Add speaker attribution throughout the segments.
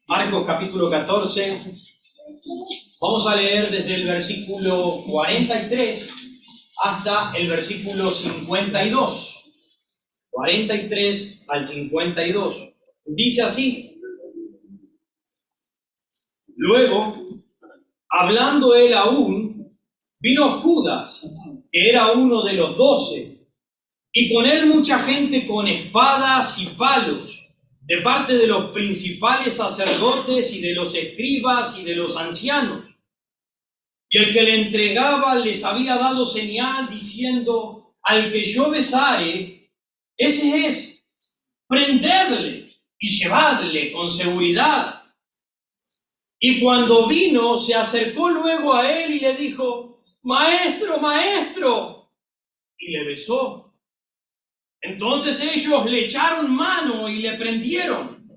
Speaker 1: Marcos capítulo 14. Vamos a leer desde el versículo 43 hasta el versículo 52. 43 al 52. Dice así: Luego, hablando él aún, vino Judas, que era uno de los 12, y con él mucha gente con espadas y palos, de parte de los principales sacerdotes y de los escribas y de los ancianos. Y el que le entregaba les había dado señal diciendo: al que yo besare, ese es, prendedle y llevadle con seguridad. Y cuando vino, se acercó luego a él y le dijo: Maestro, maestro, y le besó. Entonces ellos le echaron mano y le prendieron.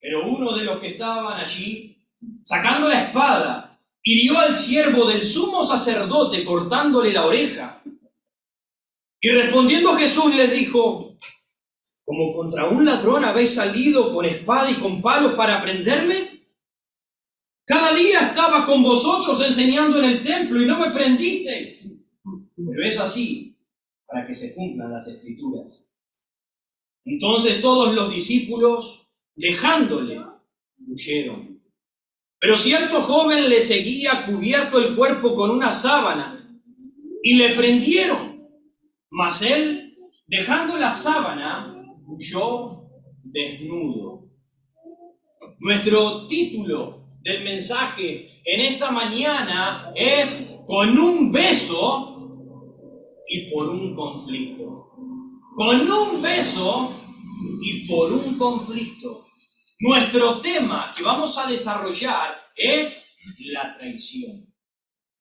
Speaker 1: Pero uno de los que estaban allí, sacando la espada, hirió al siervo del sumo sacerdote cortándole la oreja. Y respondiendo Jesús les dijo: ¿como contra un ladrón habéis salido con espada y con palos para prenderme? Cada día estaba con vosotros enseñando en el templo y no me prendisteis. Pero es así para que se cumplan las Escrituras. Entonces todos los discípulos, dejándole, huyeron. Pero cierto joven le seguía cubierto el cuerpo con una sábana, y le prendieron. Mas él, dejando la sábana, huyó desnudo. Nuestro título del mensaje en esta mañana es: con un beso y por un conflicto. Con un beso y por un conflicto. Nuestro tema que vamos a desarrollar es la traición.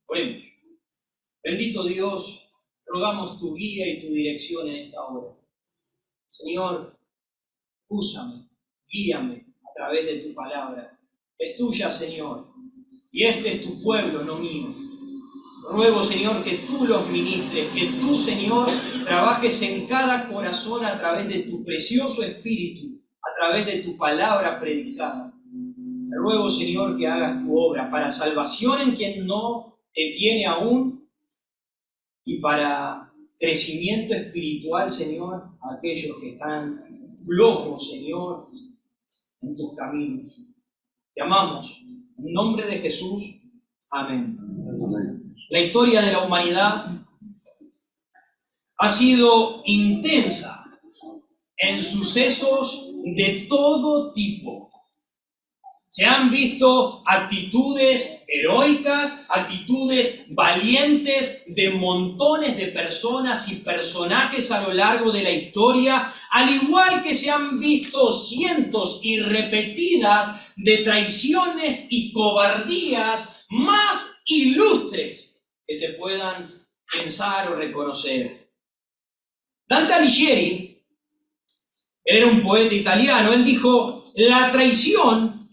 Speaker 1: Oremos. Bendito Dios, rogamos tu guía y tu dirección en esta hora. Señor, úsame, guíame a través de tu palabra. Es tuya, Señor, y este es tu pueblo, no mío. Ruego, Señor, que tú los ministres, que tú, Señor, trabajes en cada corazón a través de tu precioso Espíritu, a través de tu palabra predicada. Te ruego, Señor, que hagas tu obra para salvación en quien no te tiene aún y para crecimiento espiritual, Señor, a aquellos que están flojos, Señor, en tus caminos. Te amamos. En nombre de Jesús. Amén. Amén. La historia de la humanidad ha sido intensa en sucesos de todo tipo. Se han visto actitudes heroicas, actitudes valientes de montones de personas y personajes a lo largo de la historia, al igual que se han visto cientos y repetidas de traiciones y cobardías más ilustres que se puedan pensar o reconocer. Dante Alighieri, él era un poeta italiano, él dijo: la traición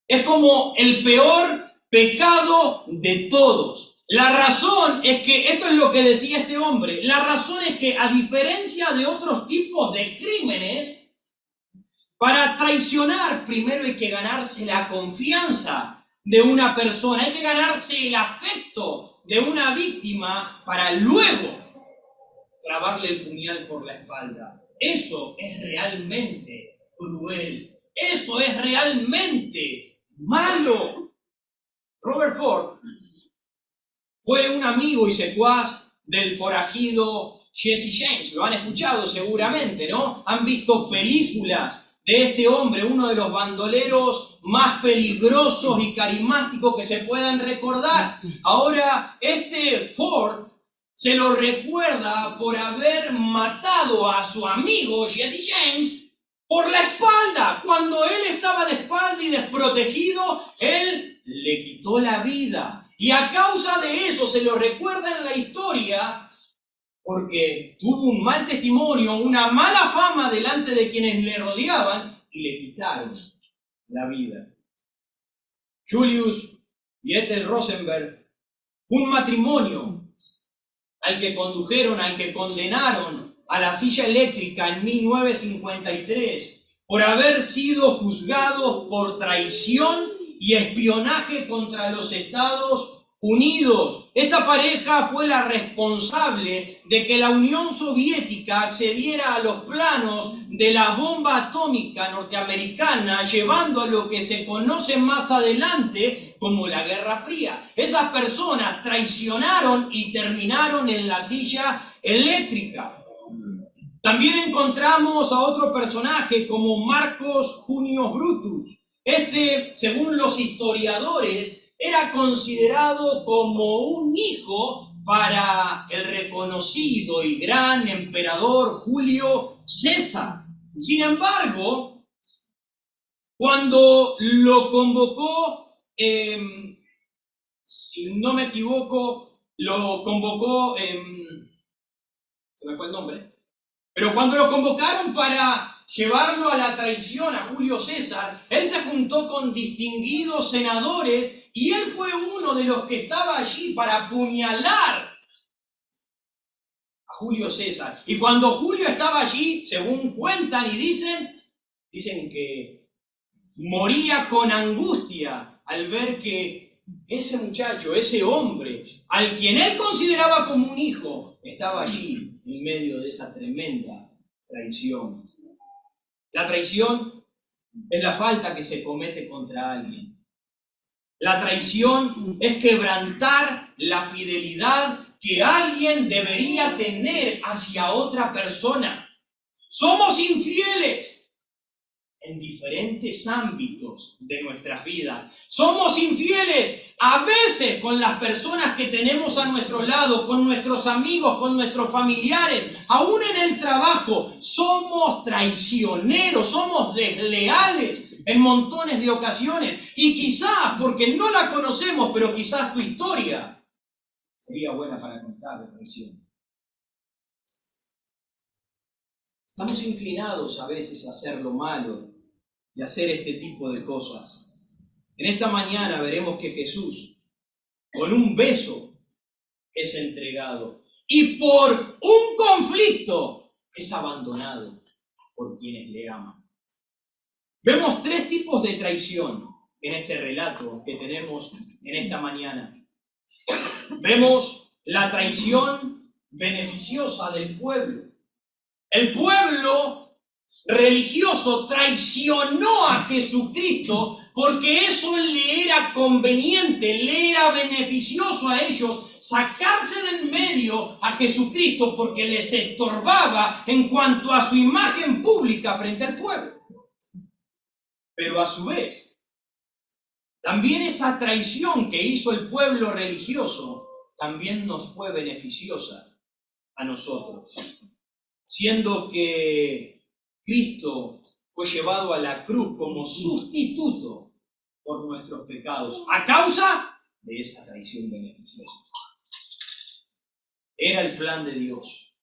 Speaker 1: es como el peor pecado de todos. La razón es que, esto es lo que decía este hombre, la razón es que, a diferencia de otros tipos de crímenes, para traicionar primero hay que ganarse la confianza de una persona, hay que ganarse el afecto de una víctima para luego clavarle el puñal por la espalda. Eso es realmente cruel. Eso es realmente malo. Robert Ford fue un amigo y secuaz del forajido Jesse James. Lo han escuchado seguramente, ¿no? Han visto películas de este hombre, uno de los bandoleros más peligrosos y carismáticos que se puedan recordar. Ahora, este Ford se lo recuerda por haber matado a su amigo Jesse James por la espalda. Cuando él estaba de espalda y desprotegido, él le quitó la vida. Y a causa de eso se lo recuerda en la historia porque tuvo un mal testimonio, una mala fama delante de quienes le rodeaban y le quitaron la vida. Julius y Ethel Rosenberg fue un matrimonio al que condujeron, al que condenaron a la silla eléctrica en 1953 por haber sido juzgados por traición y espionaje contra los Estados Unidos. Esta pareja fue la responsable de que la Unión Soviética accediera a los planos de la bomba atómica norteamericana, llevando a lo que se conoce más adelante como la Guerra Fría. Esas personas traicionaron y terminaron en la silla eléctrica. También encontramos a otro personaje como Marcos Junius Brutus. Este, según los historiadores, era considerado como un hijo para el reconocido y gran emperador Julio César. Sin embargo, cuando lo convocó, si no me equivoco, lo convocó, se me fue el nombre, pero cuando lo convocaron para llevarlo a la traición a Julio César, él se juntó con distinguidos senadores y él fue uno de los que estaba allí para apuñalar a Julio César. Y cuando Julio estaba allí, según cuentan y dicen que moría con angustia al ver que ese muchacho, ese hombre, al quien él consideraba como un hijo, estaba allí en medio de esa tremenda traición. La traición es la falta que se comete contra alguien. La traición es quebrantar la fidelidad que alguien debería tener hacia otra persona. Somos infieles en diferentes ámbitos de nuestras vidas. Somos infieles a veces con las personas que tenemos a nuestro lado, con nuestros amigos, con nuestros familiares, aún en el trabajo. Somos traicioneros, somos desleales en montones de ocasiones. Y quizás, porque no la conocemos, pero quizás tu historia sería buena para contar de traición. Estamos inclinados a veces a hacer lo malo y hacer este tipo de cosas. En esta mañana veremos que Jesús, con un beso, es entregado y por un conflicto es abandonado por quienes le aman. Vemos tres tipos de traición en este relato que tenemos en esta mañana. Vemos la traición beneficiosa del pueblo. El pueblo religioso traicionó a Jesucristo porque eso le era conveniente, le era beneficioso a ellos sacarse de en medio a Jesucristo porque les estorbaba en cuanto a su imagen pública frente al pueblo. Pero a su vez, también esa traición que hizo el pueblo religioso también nos fue beneficiosa a nosotros. Siendo que Cristo fue llevado a la cruz como sustituto por nuestros pecados, a causa de esa traición beneficiosa. Era el plan de Dios.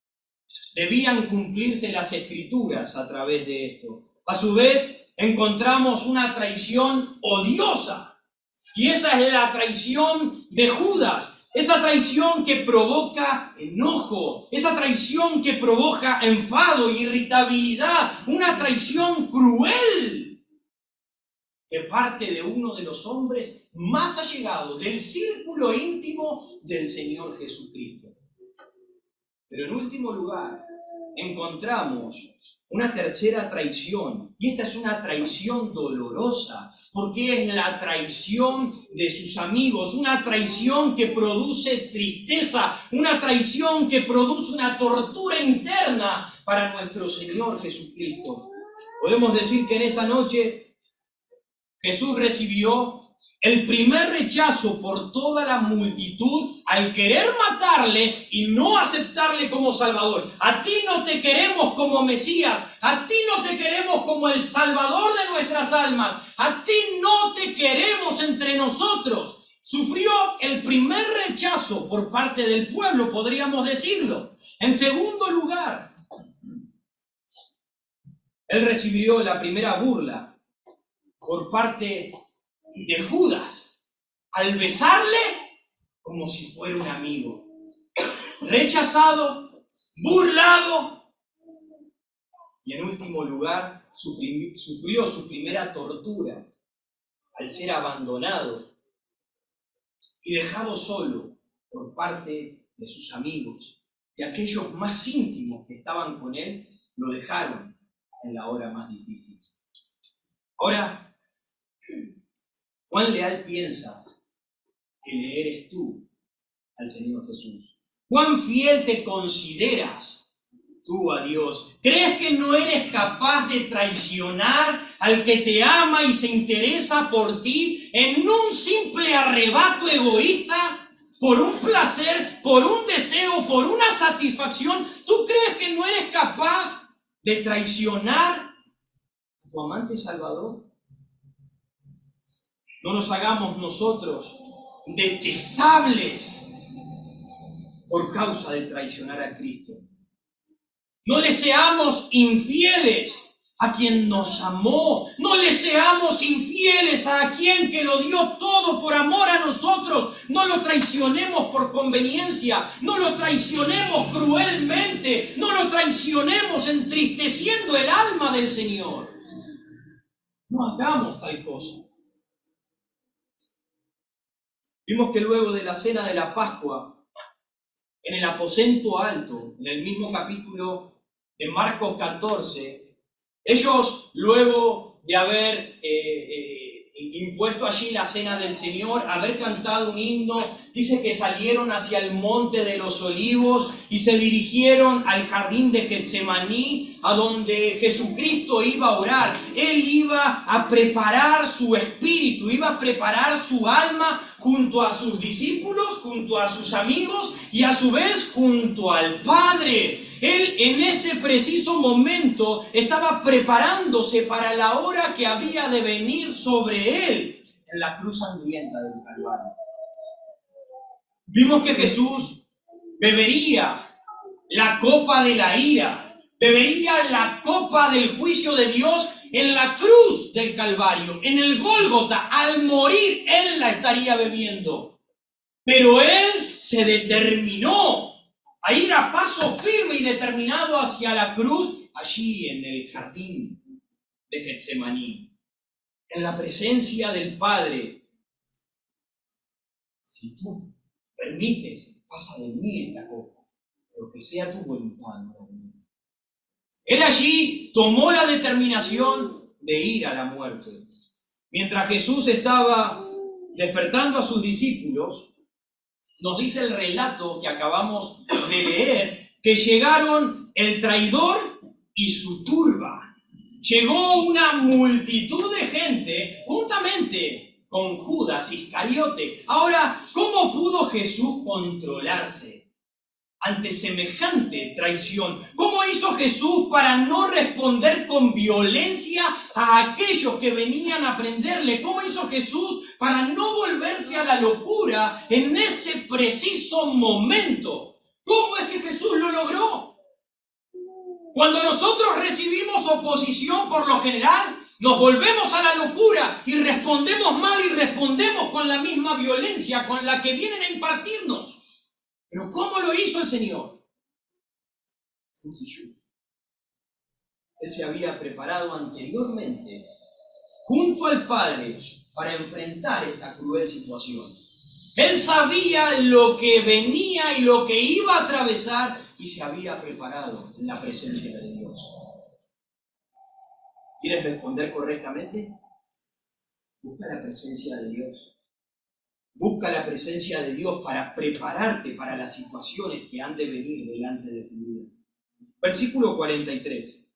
Speaker 1: Debían cumplirse las Escrituras a través de esto. A su vez, encontramos una traición odiosa. Y esa es la traición de Judas. Esa traición que provoca enojo, esa traición que provoca enfado, irritabilidad, una traición cruel de parte de uno de los hombres más allegados del círculo íntimo del Señor Jesucristo. Pero en último lugar, encontramos una tercera traición, y esta es una traición dolorosa, porque es la traición de sus amigos, una traición que produce tristeza, una traición que produce una tortura interna para nuestro Señor Jesucristo. Podemos decir que en esa noche Jesús recibió el primer rechazo por toda la multitud al querer matarle y no aceptarle como Salvador. A ti no te queremos como Mesías, a ti no te queremos como el Salvador de nuestras almas, a ti no te queremos entre nosotros. Sufrió el primer rechazo por parte del pueblo, podríamos decirlo. En segundo lugar, él recibió la primera burla por parte de Judas, al besarle como si fuera un amigo. Rechazado, burlado y en último lugar sufrió su primera tortura al ser abandonado y dejado solo por parte de sus amigos, y aquellos más íntimos que estaban con él lo dejaron en la hora más difícil. Ahora, ¿cuán leal piensas que le eres tú al Señor Jesús? ¿Cuán fiel te consideras tú a Dios? ¿Crees que no eres capaz de traicionar al que te ama y se interesa por ti en un simple arrebato egoísta? ¿Por un placer, por un deseo, por una satisfacción? ¿Tú crees que no eres capaz de traicionar a tu amante Salvador? No nos hagamos nosotros detestables por causa de traicionar a Cristo. No le seamos infieles a quien nos amó. No le seamos infieles a quien que lo dio todo por amor a nosotros. No lo traicionemos por conveniencia. No lo traicionemos cruelmente. No lo traicionemos entristeciendo el alma del Señor. No hagamos tal cosa. Vimos que luego de la cena de la Pascua, en el aposento alto, en el mismo capítulo de Marcos 14, ellos, luego de haber impuesto allí la cena del Señor, haber cantado un himno, dice que salieron hacia el monte de los olivos y se dirigieron al jardín de Getsemaní, a donde Jesucristo iba a orar. Él iba a preparar su espíritu, iba a preparar su alma junto a sus discípulos, junto a sus amigos y a su vez junto al Padre. Él en ese preciso momento estaba preparándose para la hora que había de venir sobre él en la cruz sangrienta del Calvario. Vimos que Jesús bebería la copa de la ira, bebería la copa del juicio de Dios en la cruz del Calvario, en el Gólgota. Al morir, él la estaría bebiendo. Pero él se determinó a ir a paso firme y determinado hacia la cruz, allí en el jardín de Getsemaní, en la presencia del Padre. Si tú permites, pasa de mí esta copa, pero que sea tu voluntad, no la mía. Él allí tomó la determinación de ir a la muerte. Mientras Jesús estaba despertando a sus discípulos, nos dice el relato que acabamos de leer, que llegaron el traidor y su turba. Llegó una multitud de gente juntamente con Judas Iscariote. Ahora, ¿cómo pudo Jesús controlarse ante semejante traición? ¿Cómo hizo Jesús para no responder con violencia a aquellos que venían a prenderle? ¿Cómo hizo Jesús para no volverse a la locura en ese preciso momento? ¿Cómo es que Jesús lo logró? Cuando nosotros recibimos oposición, por lo general, nos volvemos a la locura y respondemos mal y respondemos con la misma violencia con la que vienen a impartirnos. Pero ¿cómo lo hizo el Señor? Sencillo. Él se había preparado anteriormente junto al Padre para enfrentar esta cruel situación. Él sabía lo que venía y lo que iba a atravesar y se había preparado en la presencia de Dios. ¿Quieres responder correctamente? Busca la presencia de Dios. Busca la presencia de Dios para prepararte para las situaciones que han de venir delante de tu vida. Versículo 43.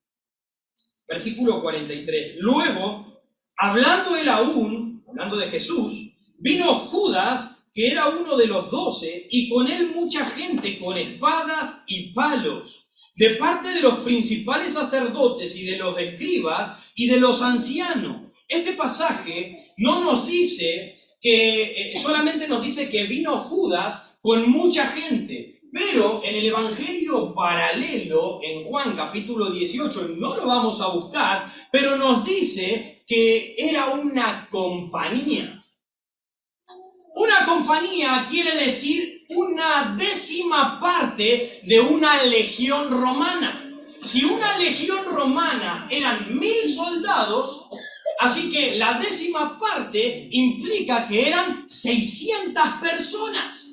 Speaker 1: Versículo 43. Luego, hablando él aún, hablando de Jesús, vino Judas, que era uno de los 12, y con él mucha gente con espadas y palos, de parte de los principales sacerdotes y de los escribas y de los ancianos. Este pasaje no nos dice que, solamente nos dice que vino Judas con mucha gente, pero en el evangelio paralelo, en Juan capítulo 18, no lo vamos a buscar, pero nos dice que era una compañía. Una compañía quiere decir una décima parte de una legión romana. Si una legión romana eran 1000 soldados, así que la 10ª parte implica que eran 600 personas.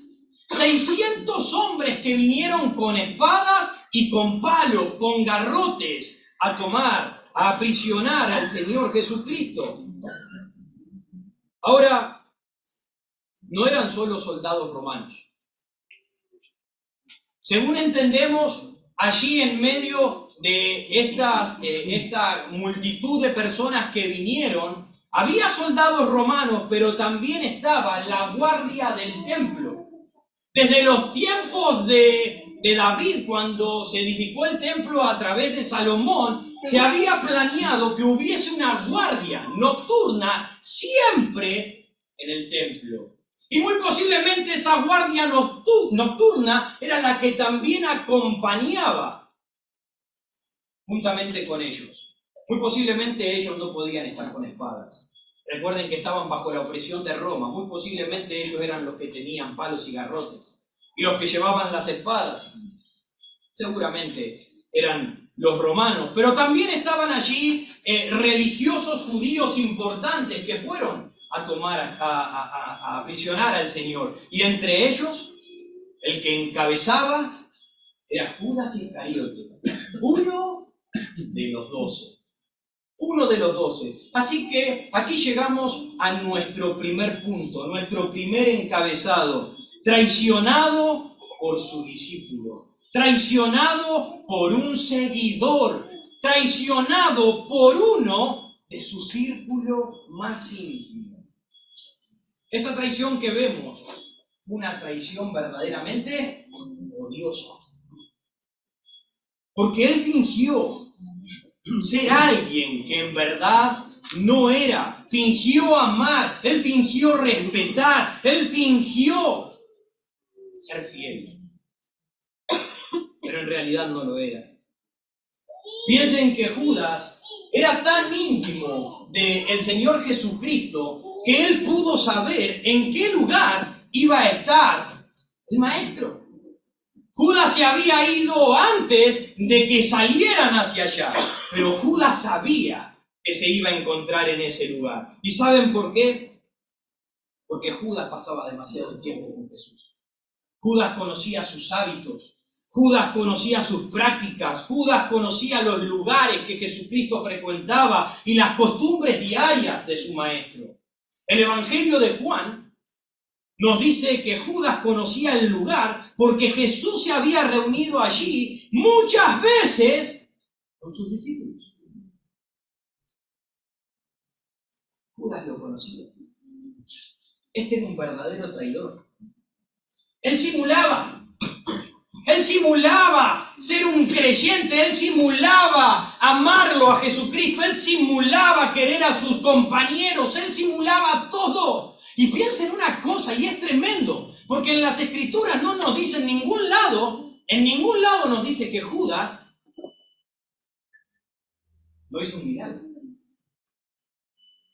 Speaker 1: 600 hombres que vinieron con espadas y con palos, con garrotes, a tomar, a aprisionar al Señor Jesucristo. Ahora, no eran solo soldados romanos. Según entendemos, allí en medio de esta multitud de personas que vinieron, había soldados romanos, pero también estaba la guardia del templo. Desde los tiempos de David, cuando se edificó el templo a través de Salomón, se había planeado que hubiese una guardia nocturna siempre en el templo. Y muy posiblemente esa guardia nocturna era la que también acompañaba juntamente con ellos. Muy posiblemente ellos no podían estar con espadas. Recuerden que estaban bajo la opresión de Roma. Muy posiblemente ellos eran los que tenían palos y garrotes. Y los que llevaban las espadas, seguramente eran los romanos. Pero también estaban allí religiosos judíos importantes que fueron a tomar, a aprisionar al Señor. Y entre ellos, el que encabezaba era Judas Iscariote, uno de los 12. Uno de los 12. Así que aquí llegamos a nuestro primer punto, nuestro primer encabezado. Traicionado por su discípulo, traicionado por un seguidor, traicionado por uno de su círculo más íntimo. Esta traición que vemos fue una traición verdaderamente odiosa. Porque él fingió ser alguien que en verdad no era. Fingió amar, él fingió respetar, él fingió ser fiel. Pero en realidad no lo era. Piensen que Judas era tan íntimo del Señor Jesucristo que él pudo saber en qué lugar iba a estar el Maestro. Judas se había ido antes de que salieran hacia allá, pero Judas sabía que se iba a encontrar en ese lugar. ¿Y saben por qué? Porque Judas pasaba demasiado tiempo con Jesús. Judas conocía sus hábitos, Judas conocía sus prácticas, Judas conocía los lugares que Jesucristo frecuentaba y las costumbres diarias de su Maestro. El Evangelio de Juan nos dice que Judas conocía el lugar porque Jesús se había reunido allí muchas veces con sus discípulos. Judas lo conocía. Este era un verdadero traidor. Él simulaba ser un creyente, él simulaba amarlo a Jesucristo, él simulaba querer a sus compañeros, él simulaba todo. Y piensen una cosa, y es tremendo, porque en las Escrituras no nos dice en ningún lado nos dice que Judas no hizo un milagro.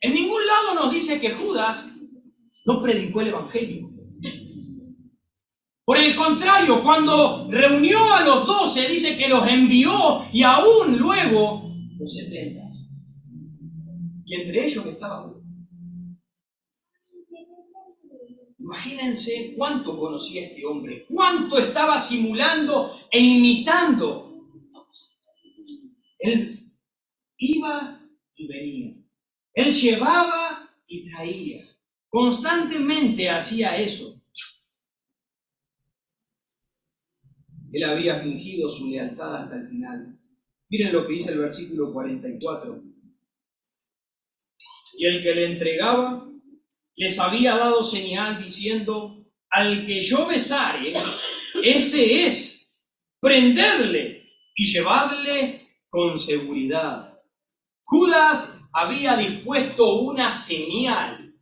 Speaker 1: En ningún lado nos dice que Judas no predicó el Evangelio. Por el contrario, cuando reunió a los 12, dice que los envió y aún luego los 70. Y entre ellos estaba Judas. Imagínense cuánto conocía este hombre, cuánto estaba simulando e imitando. Él iba y venía. Él llevaba y traía. Constantemente hacía eso. Él había fingido su lealtad hasta el final. Miren lo que dice el versículo 44. Y el que le entregaba les había dado señal diciendo: al que yo besare, ese es, prendedle y llevadle con seguridad. Judas había dispuesto una señal,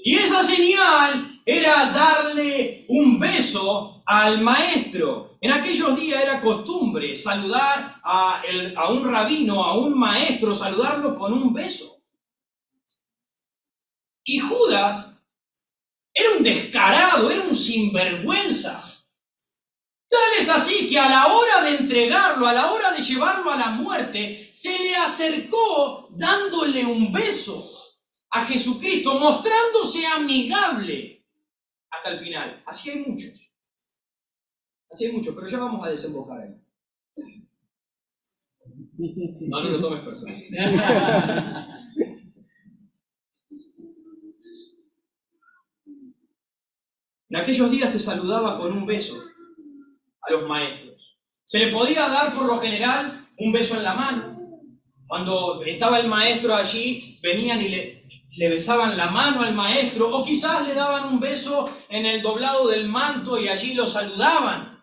Speaker 1: y esa señal era darle un beso al maestro. En aquellos días era costumbre saludar a un rabino, a un maestro, saludarlo con un beso. Y Judas era un descarado, era un sinvergüenza. Tal es así que a la hora de entregarlo, a la hora de llevarlo a la muerte, se le acercó dándole un beso a Jesucristo, mostrándose amigable hasta el final. Así hay muchos, pero ya vamos a desembocar ahí. No lo tomes personal. En aquellos días se saludaba con un beso a los maestros. Se le podía dar por lo general un beso en la mano. Cuando estaba el maestro allí, venían y le besaban la mano al maestro, o quizás le daban un beso en el doblado del manto y allí lo saludaban.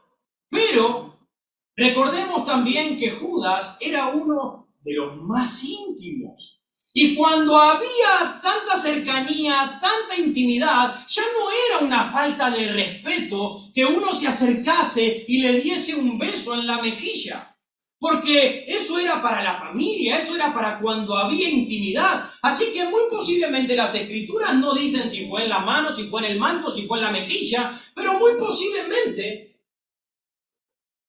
Speaker 1: Pero recordemos también que Judas era uno de los más íntimos. Y cuando había tanta cercanía, tanta intimidad, ya no era una falta de respeto que uno se acercase y le diese un beso en la mejilla. Porque eso era para la familia, eso era para cuando había intimidad. Así que muy posiblemente las escrituras no dicen si fue en la mano, si fue en el manto, si fue en la mejilla, pero muy posiblemente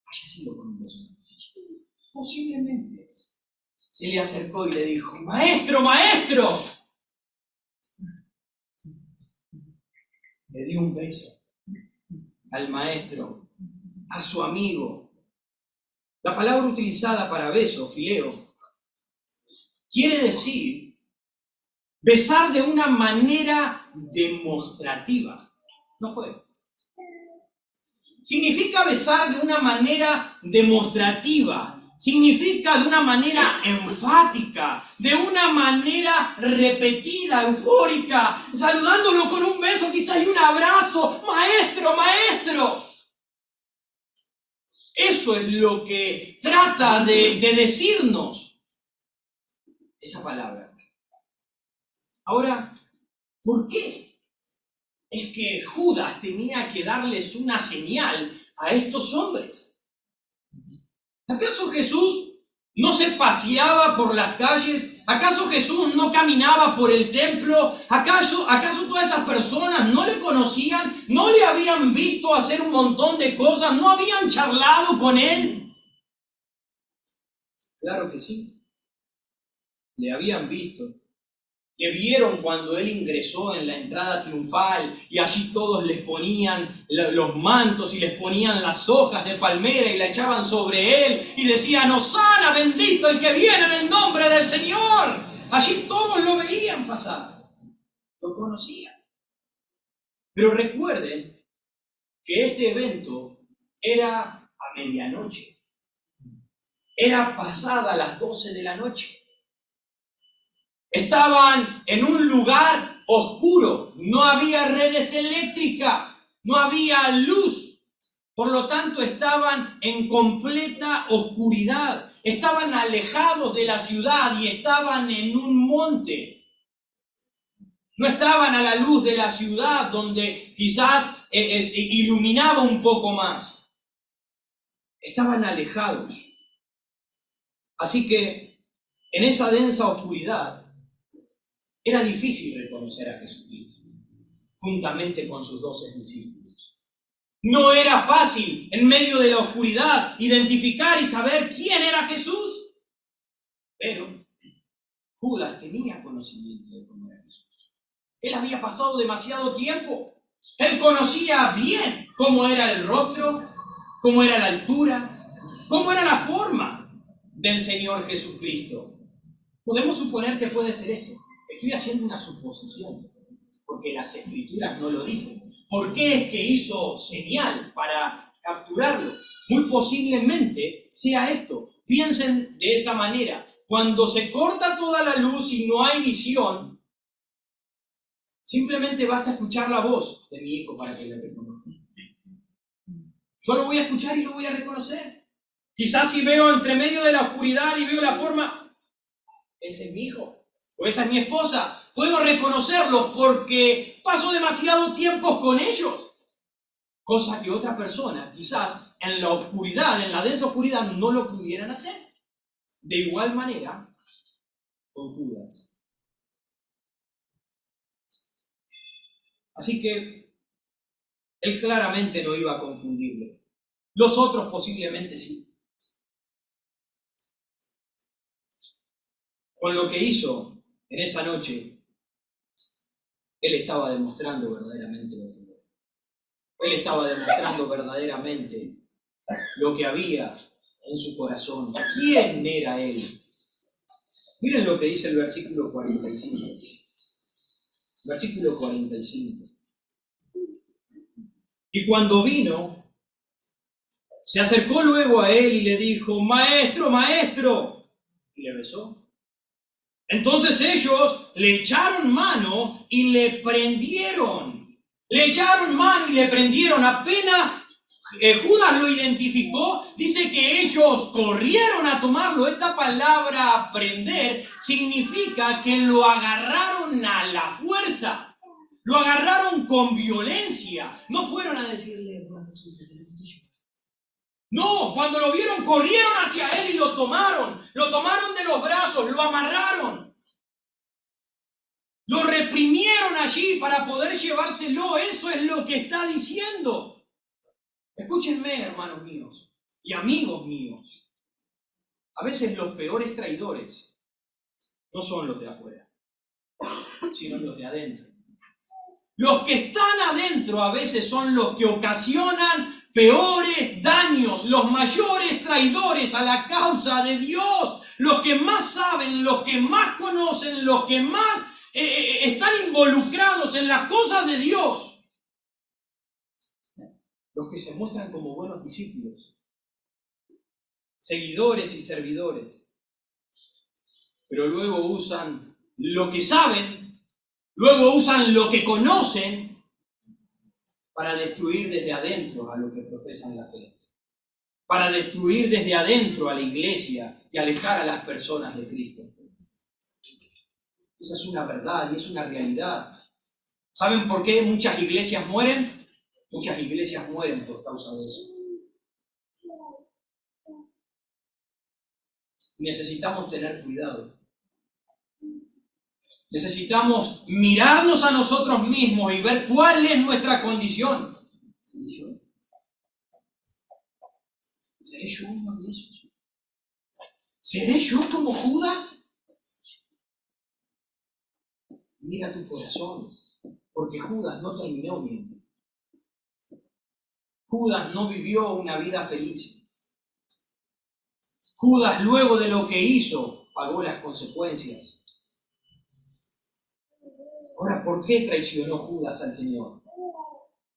Speaker 1: haya sido con un beso en la mejilla. Posiblemente. Se le acercó y le dijo, maestro, maestro. Le dio un beso al maestro, a su amigo. La palabra utilizada para beso, fileo, quiere decir besar de una manera demostrativa. No fue. Significa besar de una manera demostrativa. Significa de una manera enfática, de una manera repetida, eufórica, saludándolo con un beso, quizás y un abrazo. Maestro, maestro. Eso es lo que trata de decirnos esa palabra. Ahora, ¿por qué es que Judas tenía que darles una señal a estos hombres? ¿Acaso Jesús no se paseaba por las calles? ¿Acaso Jesús no caminaba por el templo? ¿Acaso todas esas personas no le conocían? ¿No le habían visto hacer un montón de cosas? ¿No habían charlado con él? Claro que sí. Le habían visto. Le vieron cuando él ingresó en la entrada triunfal y allí todos les ponían los mantos y les ponían las hojas de palmera y la echaban sobre él y decían, Hosana, bendito el que viene en el nombre del Señor. Allí todos lo veían pasar, lo conocían. Pero recuerden que este evento era a medianoche, era pasada las 12 de la noche. Estaban en un lugar oscuro, no había redes eléctricas, no había luz. Por lo tanto, estaban en completa oscuridad. Estaban alejados de la ciudad y estaban en un monte. No estaban a la luz de la ciudad donde quizás iluminaba un poco más. Estaban alejados. Así que en esa densa oscuridad, era difícil reconocer a Jesucristo, juntamente con sus 12 discípulos. No era fácil, en medio de la oscuridad, identificar y saber quién era Jesús. Pero Judas tenía conocimiento de cómo era Jesús. Él había pasado demasiado tiempo. Él conocía bien cómo era el rostro, cómo era la altura, cómo era la forma del Señor Jesucristo. Podemos suponer que puede ser esto. Estoy haciendo una suposición, porque las escrituras no lo dicen. ¿Por qué es que hizo señal para capturarlo? Muy posiblemente sea esto. Piensen de esta manera. Cuando se corta toda la luz y no hay visión, simplemente basta escuchar la voz de mi hijo para que le reconozca. Yo lo voy a escuchar y lo voy a reconocer. Quizás si veo entre medio de la oscuridad y veo la forma, ese es mi hijo. O esa es mi esposa, puedo reconocerlos porque paso demasiado tiempo con ellos. Cosa que otra persona, quizás en la oscuridad, en la densa oscuridad, no lo pudieran hacer. De igual manera, con Judas. Así que él claramente no iba a confundirlo. Los otros posiblemente sí. Con lo que hizo en esa noche, él estaba demostrando verdaderamente lo que era. Él estaba demostrando verdaderamente lo que había en su corazón. ¿Quién era él? Miren lo que dice el versículo 45. Versículo 45. Y cuando vino, se acercó luego a él y le dijo: Maestro, maestro. Y le besó. Entonces ellos le echaron mano y le prendieron. Le echaron mano y le prendieron. Apenas Judas lo identificó, dice que ellos corrieron a tomarlo. Esta palabra prender significa que lo agarraron a la fuerza. Lo agarraron con violencia. No fueron a decirle: bueno, Jesús, te tenemos que llevar. No, cuando lo vieron, corrieron hacia él y lo tomaron. Lo tomaron de los brazos, lo amarraron. Lo reprimieron allí para poder llevárselo. Eso es lo que está diciendo. Escúchenme, hermanos míos y amigos míos. A veces los peores traidores no son los de afuera, sino los de adentro. Los que están adentro a veces son los que ocasionan peores daños, los mayores traidores a la causa de Dios, los que más saben, los que más conocen, los que más están involucrados en las cosas de Dios. Los que se muestran como buenos discípulos, seguidores y servidores, pero luego usan lo que saben, luego usan lo que conocen para destruir desde adentro a los que profesan la fe, para destruir desde adentro a la iglesia y alejar a las personas de Cristo. Esa es una verdad y es una realidad. ¿Saben por qué muchas iglesias mueren? Muchas iglesias mueren por causa de eso. Necesitamos tener cuidado. Necesitamos mirarnos a nosotros mismos y ver cuál es nuestra condición. ¿Seré yo uno de esos? ¿Seré yo como Judas? Mira tu corazón, porque Judas no terminó bien. Judas no vivió una vida feliz. Judas, luego de lo que hizo, pagó las consecuencias. Ahora, ¿por qué traicionó Judas al Señor?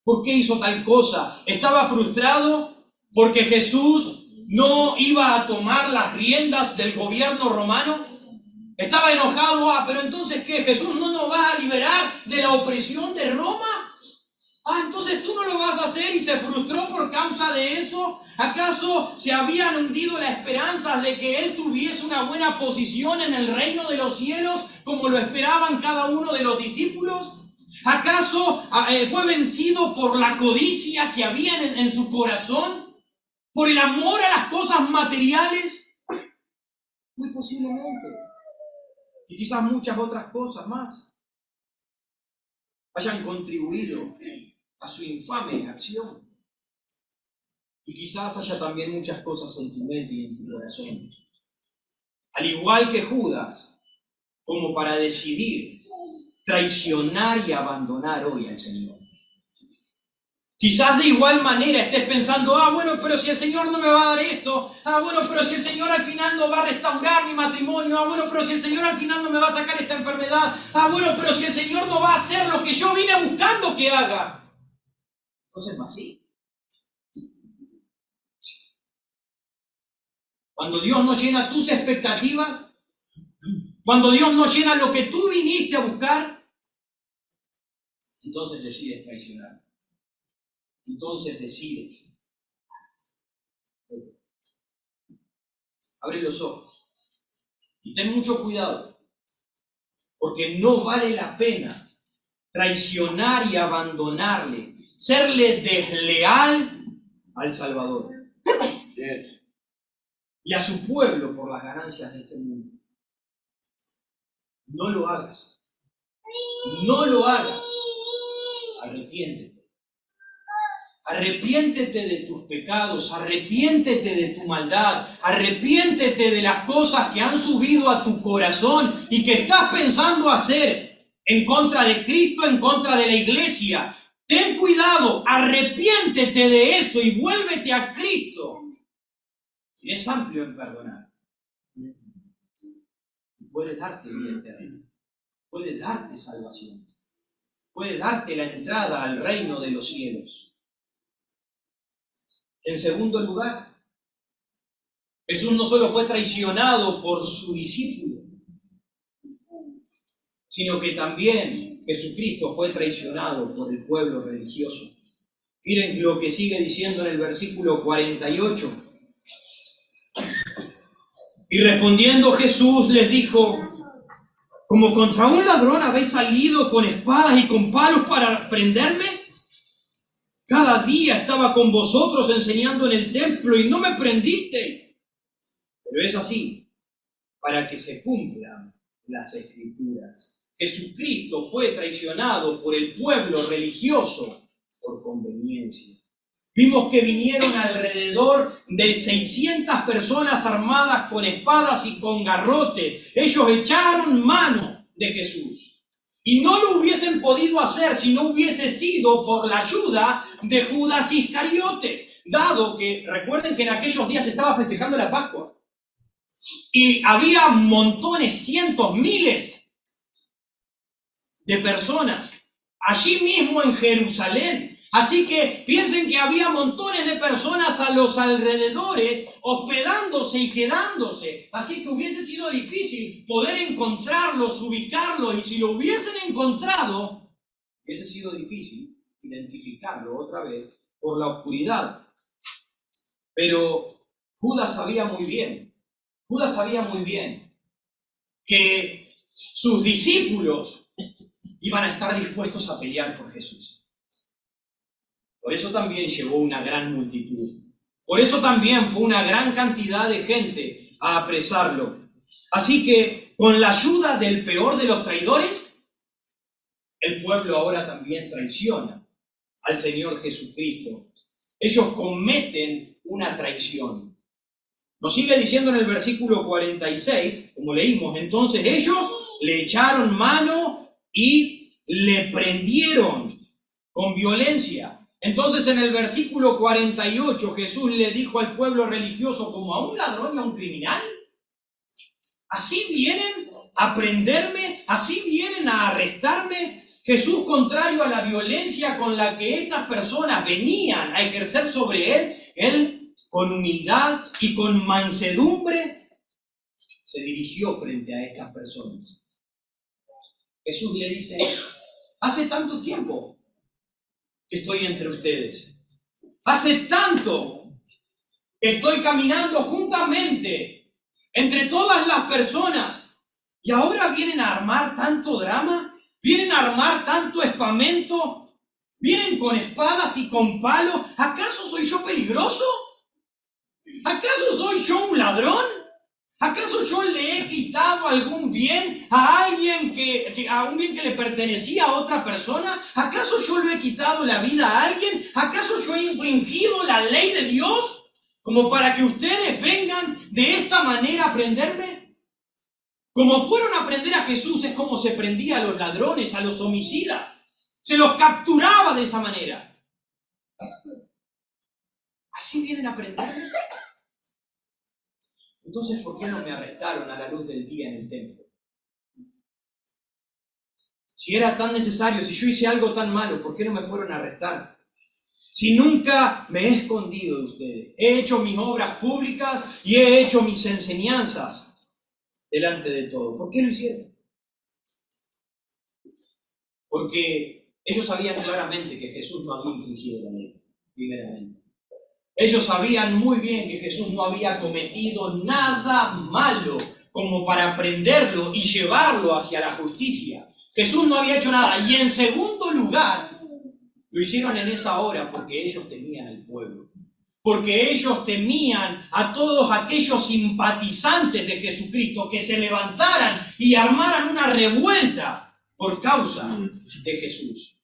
Speaker 1: ¿Por qué hizo tal cosa? ¿Estaba frustrado porque Jesús no iba a tomar las riendas del gobierno romano? ¿Estaba enojado? Pero entonces, ¿qué? ¿Jesús no nos va a liberar de la opresión de Roma? Entonces tú no lo vas a hacer, y se frustró por causa de eso. ¿Acaso se habían hundido las esperanzas de que él tuviese una buena posición en el reino de los cielos como lo esperaban cada uno de los discípulos? ¿Acaso fue vencido por la codicia que había en su corazón? ¿Por el amor a las cosas materiales? Muy posiblemente. Y quizás muchas otras cosas más hayan contribuido a su infame acción. Y quizás haya también muchas cosas en tu mente y en tu corazón. Al igual que Judas, como para decidir traicionar y abandonar hoy al Señor. Quizás de igual manera estés pensando: bueno, pero si el Señor no me va a dar esto, bueno, pero si el Señor al final no va a restaurar mi matrimonio, bueno, pero si el Señor al final no me va a sacar esta enfermedad, bueno, pero si el Señor no va a hacer lo que yo vine buscando que haga. Entonces, más sí. Cuando Dios no llena tus expectativas, cuando Dios no llena lo que tú viniste a buscar, entonces decides traicionar. Entonces decides. Abre los ojos y ten mucho cuidado, porque no vale la pena traicionar y abandonarle, serle desleal al Salvador. Yes. Y a su pueblo por las ganancias de este mundo. No lo hagas. No lo hagas. Arrepiéntete. Arrepiéntete de tus pecados, arrepiéntete de tu maldad, arrepiéntete de las cosas que han subido a tu corazón y que estás pensando hacer en contra de Cristo, en contra de la iglesia. Ten cuidado, arrepiéntete de eso y vuélvete a Cristo. Y es amplio en perdonar. Puede darte vida eterna, puede darte salvación, puede darte la entrada al reino de los cielos. En segundo lugar, Jesús no solo fue traicionado por su discípulo, sino que también Jesucristo fue traicionado por el pueblo religioso. Miren lo que sigue diciendo en el versículo 48. Y respondiendo Jesús les dijo: ¿como contra un ladrón habéis salido con espadas y con palos para prenderme? Cada día estaba con vosotros enseñando en el templo y no me prendisteis. Pero es así, para que se cumplan las Escrituras. Jesucristo fue traicionado por el pueblo religioso por conveniencia. Vimos que vinieron alrededor de 600 personas armadas con espadas y con garrotes. Ellos echaron mano de Jesús. Y no lo hubiesen podido hacer si no hubiese sido por la ayuda de Judas Iscariotes. Dado que, recuerden que en aquellos días se estaba festejando la Pascua. Y había montones, cientos, miles de personas allí mismo en Jerusalén. Así que piensen que había montones de personas a los alrededores hospedándose y quedándose. Así que hubiese sido difícil poder encontrarlos, ubicarlos, y si lo hubiesen encontrado, hubiese sido difícil identificarlo otra vez por la oscuridad. Pero Judas sabía muy bien que sus discípulos iban a estar dispuestos a pelear por Jesús. Por eso también llevó una gran multitud. Por eso también fue una gran cantidad de gente a apresarlo. Así que, con la ayuda del peor de los traidores, el pueblo ahora también traiciona al Señor Jesucristo. Ellos cometen una traición. Nos sigue diciendo en el versículo 46, como leímos, entonces ellos le echaron mano y le prendieron con violencia. Entonces en el versículo 48 Jesús le dijo al pueblo religioso como a un ladrón y a un criminal: ¿así vienen a prenderme? ¿Así vienen a arrestarme? Jesús, contrario a la violencia con la que estas personas venían a ejercer sobre él con humildad y con mansedumbre, se dirigió frente a estas personas. Jesús le dice: hace tanto tiempo que estoy entre ustedes. Hace tanto que estoy caminando juntamente entre todas las personas. Y ahora vienen a armar tanto drama, vienen a armar tanto espamento, vienen con espadas y con palos. ¿Acaso soy yo peligroso? ¿Acaso soy yo un ladrón? ¿Acaso yo le he quitado algún bien a alguien a un bien que le pertenecía a otra persona? ¿Acaso yo le he quitado la vida a alguien? ¿Acaso yo he infringido la ley de Dios como para que ustedes vengan de esta manera a prenderme? Como fueron a prender a Jesús es como se prendía a los ladrones, a los homicidas. Se los capturaba de esa manera. ¿Así vienen a prenderme? Entonces, ¿por qué no me arrestaron a la luz del día en el templo? Si era tan necesario, si yo hice algo tan malo, ¿por qué no me fueron a arrestar? Si nunca me he escondido de ustedes, he hecho mis obras públicas y he hecho mis enseñanzas delante de todo, ¿por qué lo hicieron? Porque ellos sabían claramente que Jesús no había infringido la ley, primeramente. Ellos sabían muy bien que Jesús no había cometido nada malo como para prenderlo y llevarlo hacia la justicia. Jesús no había hecho nada. Y en segundo lugar, lo hicieron en esa hora porque ellos temían al pueblo. Porque ellos temían a todos aquellos simpatizantes de Jesucristo que se levantaran y armaran una revuelta por causa de Jesús.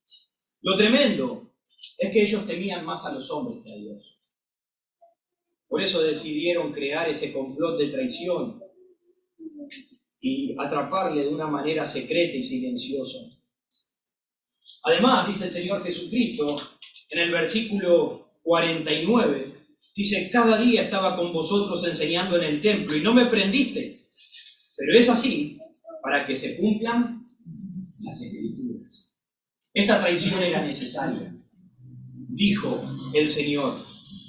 Speaker 1: Lo tremendo es que ellos temían más a los hombres que a Dios. Por eso decidieron crear ese complot de traición y atraparle de una manera secreta y silenciosa. Además, dice el Señor Jesucristo en el versículo 49, dice: cada día estaba con vosotros enseñando en el templo y no me prendisteis. Pero es así para que se cumplan las Escrituras. Esta traición era necesaria, dijo el Señor.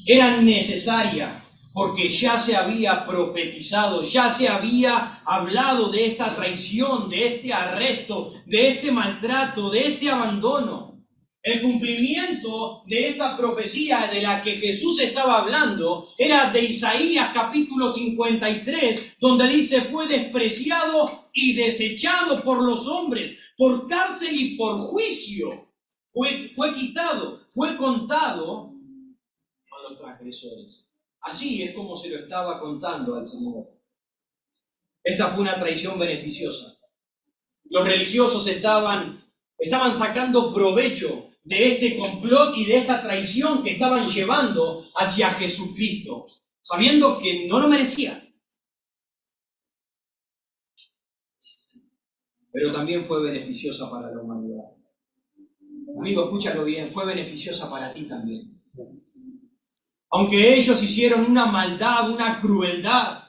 Speaker 1: Era necesaria porque ya se había profetizado, ya se había hablado de esta traición, de este arresto, de este maltrato, de este abandono. El cumplimiento de esta profecía de la que Jesús estaba hablando era de Isaías capítulo 53, donde dice: fue despreciado y desechado por los hombres, por cárcel y por juicio. Fue quitado, fue contado con los transgresores. Así es como se lo estaba contando al Señor. Esta fue una traición beneficiosa. Los religiosos estaban sacando provecho de este complot y de esta traición que estaban llevando hacia Jesucristo, sabiendo que no lo merecía. Pero también fue beneficiosa para la humanidad. Amigo, escúchalo bien, fue beneficiosa para ti también. Aunque ellos hicieron una maldad, una crueldad,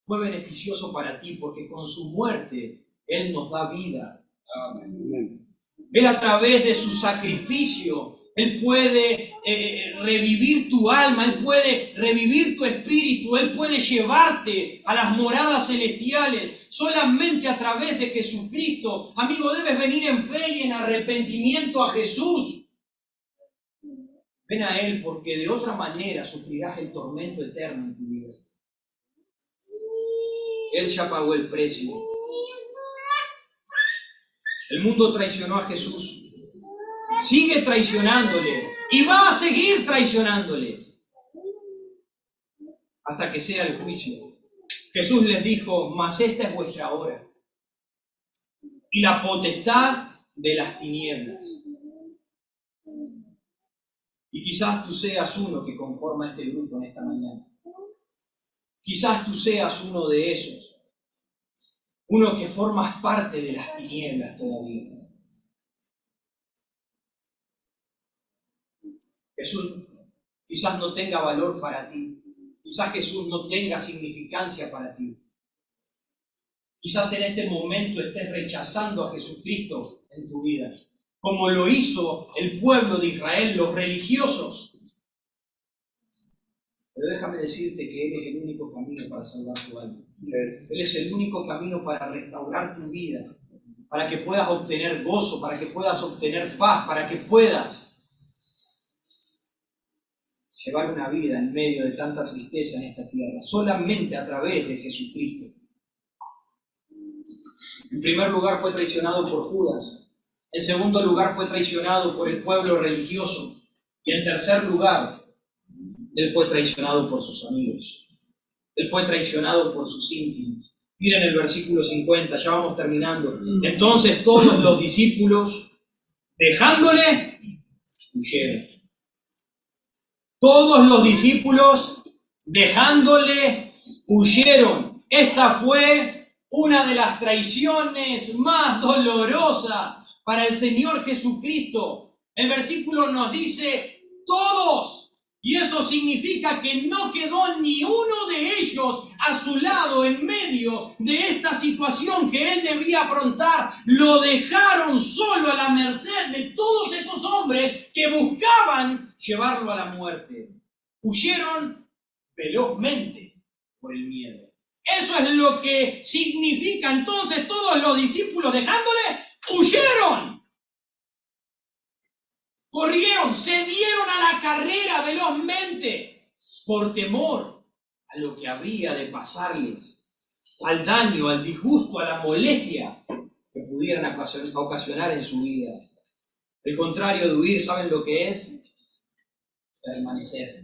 Speaker 1: fue beneficioso para ti porque con su muerte Él nos da vida. Amén. Él, a través de su sacrificio, Él puede revivir tu alma, Él puede revivir tu espíritu, Él puede llevarte a las moradas celestiales solamente a través de Jesucristo. Amigo, debes venir en fe y en arrepentimiento a Jesús. Ven a Él, porque de otra manera sufrirás el tormento eterno en tu vida. Él ya pagó el precio. El mundo traicionó a Jesús. Sigue traicionándole y va a seguir traicionándole hasta que sea el juicio. Jesús les dijo: mas esta es vuestra hora y la potestad de las tinieblas. Y quizás tú seas uno que conforma este grupo en esta mañana. Quizás tú seas uno de esos. Uno que formas parte de las tinieblas todavía. Jesús quizás no tenga valor para ti. Quizás Jesús no tenga significancia para ti. Quizás en este momento estés rechazando a Jesucristo en tu vida, como lo hizo el pueblo de Israel, los religiosos. Pero déjame decirte que Él es el único camino para salvar tu alma. Él es el único camino para restaurar tu vida, para que puedas obtener gozo, para que puedas obtener paz, para que puedas llevar una vida en medio de tanta tristeza en esta tierra, solamente a través de Jesucristo. En primer lugar fue traicionado por Judas, en segundo lugar fue traicionado por el pueblo religioso y en tercer lugar Él fue traicionado por sus amigos. Él fue traicionado por sus íntimos. Miren el versículo 50, ya vamos terminando. Entonces todos los discípulos, dejándole, huyeron. Todos los discípulos, dejándole, huyeron. Esta fue una de las traiciones más dolorosas para el Señor Jesucristo. El versículo nos dice: todos. Y eso significa que no quedó ni uno de ellos a su lado en medio de esta situación que Él debía afrontar. Lo dejaron solo a la merced de todos estos hombres que buscaban llevarlo a la muerte. Huyeron velozmente por el miedo. Eso es lo que significa. Entonces todos los discípulos, dejándole, huyeron. Corrieron, se dieron a la carrera velozmente por temor a lo que habría de pasarles, al daño, al disgusto, a la molestia que pudieran ocasionar en su vida. El contrario de huir, ¿saben lo que es? Permanecer.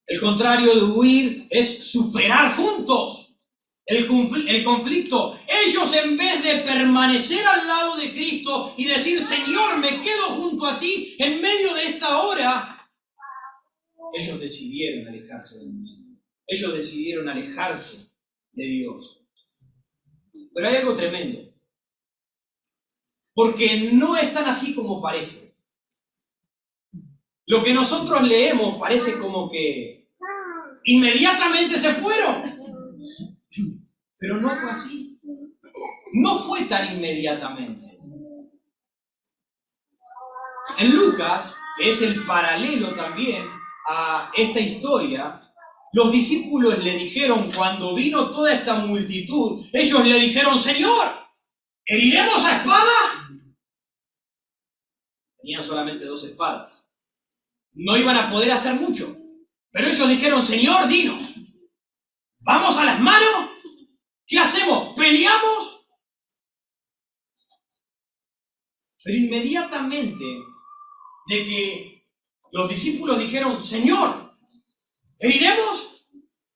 Speaker 1: El contrario de huir es superar juntos. el conflicto. Ellos, en vez de permanecer al lado de Cristo y decir, Señor, me quedo junto a ti en medio de esta hora, ellos decidieron alejarse del mundo. Ellos decidieron alejarse de Dios. Pero hay algo tremendo. Porque no es tan así como parece. Lo que nosotros leemos parece como que inmediatamente se fueron. Pero no fue así. No fue tan inmediatamente. En Lucas, que es el paralelo también a esta historia, los discípulos le dijeron, cuando vino toda esta multitud, ellos le dijeron, Señor, ¿heriremos a espada? Tenían solamente 2 espadas. No iban a poder hacer mucho. Pero ellos dijeron, Señor, dinos, ¿vamos a las manos? ¿Qué hacemos? ¿Peleamos? Pero inmediatamente de que los discípulos dijeron, Señor, ¿heriremos?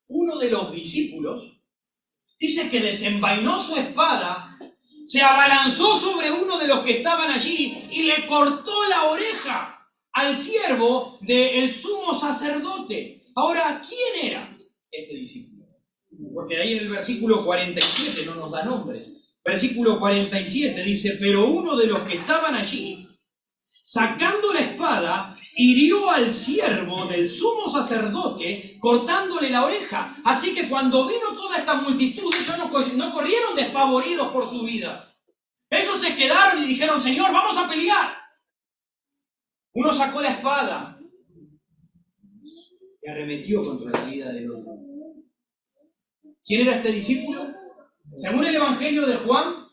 Speaker 1: Uno de los discípulos dice que desenvainó su espada, se abalanzó sobre uno de los que estaban allí y le cortó la oreja al siervo del sumo sacerdote. Ahora, ¿quién era este discípulo? Porque ahí en el versículo 47 no nos da nombre. Versículo 47 dice, pero uno de los que estaban allí, sacando la espada, hirió al siervo del sumo sacerdote, cortándole la oreja. Así que cuando vino toda esta multitud, ellos no corrieron despavoridos por sus vidas. Ellos se quedaron y dijeron, Señor, vamos a pelear. Uno sacó la espada y arremetió contra la vida del otro. ¿Quién era este discípulo? Según el Evangelio de Juan,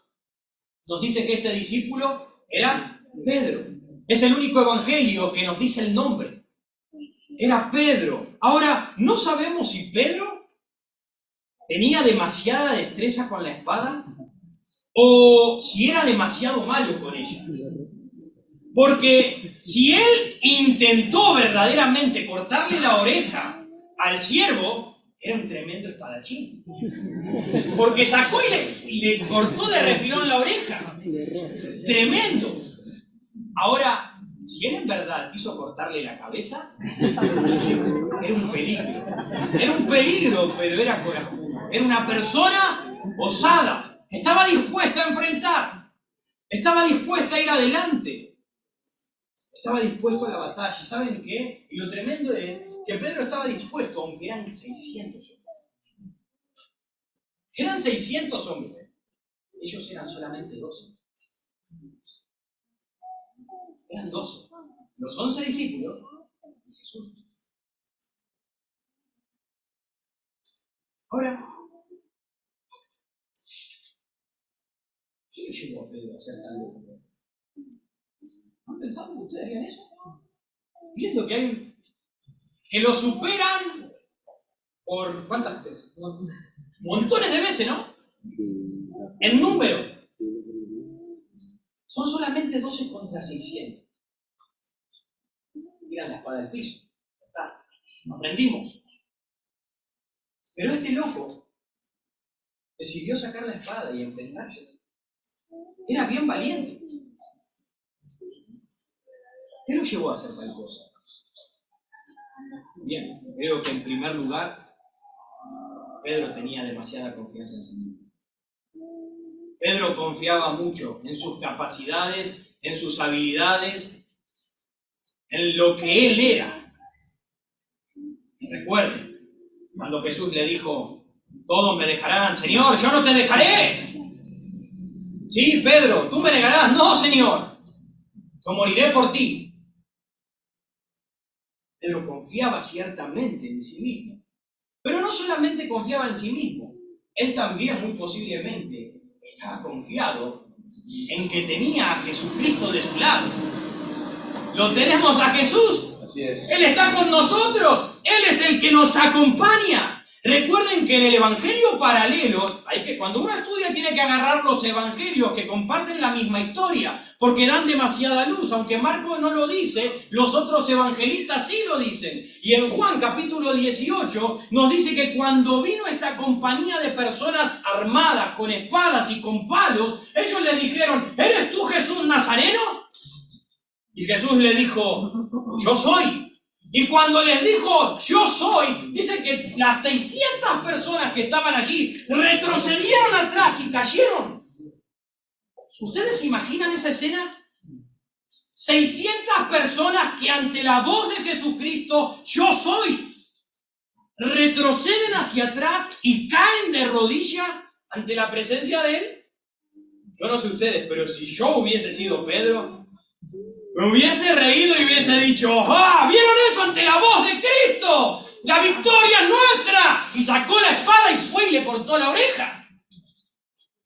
Speaker 1: nos dice que este discípulo era Pedro. Es el único evangelio que nos dice el nombre. Era Pedro. Ahora, no sabemos si Pedro tenía demasiada destreza con la espada o si era demasiado malo con ella. Porque si él intentó verdaderamente cortarle la oreja al siervo, era un tremendo espadachín. Porque sacó y le cortó de refilón la oreja. Tremendo. Ahora, si él en verdad quiso cortarle la cabeza, era un peligro. Era un peligro, pero era corajudo. Era una persona osada. Estaba dispuesta a enfrentar. Estaba dispuesta a ir adelante. Estaba dispuesto a la batalla. ¿Y saben qué? Y lo tremendo es que Pedro estaba dispuesto, aunque eran 600 hombres. Eran 600 hombres. Ellos eran solamente 12. Eran 12. Los 11 discípulos y Jesús. Ahora, ¿qué le llevó a Pedro a ser tan loco? ¿No han pensado que ustedes harían eso? Viendo que lo superan por ¿cuántas veces? Montones de veces, ¿no? En número. Son solamente 12 contra 600. Tiran la espada del piso. Nos rendimos. Pero este loco decidió sacar la espada y enfrentarse. Era bien valiente. ¿Qué lo llevó a hacer tal cosa? Bien, creo que en primer lugar, Pedro tenía demasiada confianza en sí mismo. Pedro confiaba mucho en sus capacidades, en sus habilidades, en lo que él era. Recuerden, cuando Jesús le dijo, todos me dejarán, Señor, yo no te dejaré. Sí, Pedro, tú me negarás. No, Señor, yo moriré por ti. Pedro confiaba ciertamente en sí mismo. Pero no solamente confiaba en sí mismo, él también muy posiblemente estaba confiado en que tenía a Jesucristo de su lado. Lo tenemos a Jesús.
Speaker 2: Así es.
Speaker 1: Él está con nosotros. Él es el que nos acompaña. Recuerden que en el evangelio paralelo, cuando uno estudia tiene que agarrar los evangelios que comparten la misma historia, porque dan demasiada luz. Aunque Marcos no lo dice, los otros evangelistas sí lo dicen. Y en Juan capítulo 18 nos dice que cuando vino esta compañía de personas armadas con espadas y con palos, ellos le dijeron: ¿eres tú Jesús Nazareno? Y Jesús le dijo: yo soy. Y cuando les dijo yo soy, dice que las 600 personas que estaban allí retrocedieron atrás y cayeron. ¿Ustedes se imaginan esa escena? 600 personas que ante la voz de Jesucristo, yo soy, retroceden hacia atrás y caen de rodillas ante la presencia de Él. Yo no sé ustedes, pero si yo hubiese sido Pedro, me hubiese reído y hubiese dicho: ¡ah! ¿Vieron eso ante la voz de Cristo? ¡La victoria es nuestra! Y sacó la espada y fue y le cortó la oreja.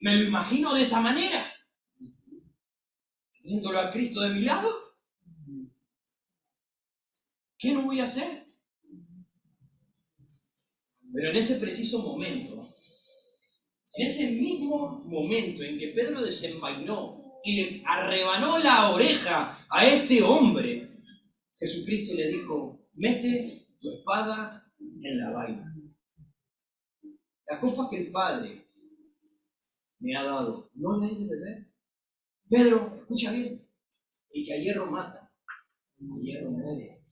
Speaker 1: Me lo imagino de esa manera. Teniéndolo a Cristo de mi lado. ¿Qué no voy a hacer? Pero en ese preciso momento, en ese mismo momento en que Pedro desenvainó y le arrebanó la oreja a este hombre, Jesucristo le dijo: mete tu espada en la vaina. La copa que el Padre me ha dado, ¿no la he de beber? Pedro, escucha bien: el que a hierro mata, a hierro muere.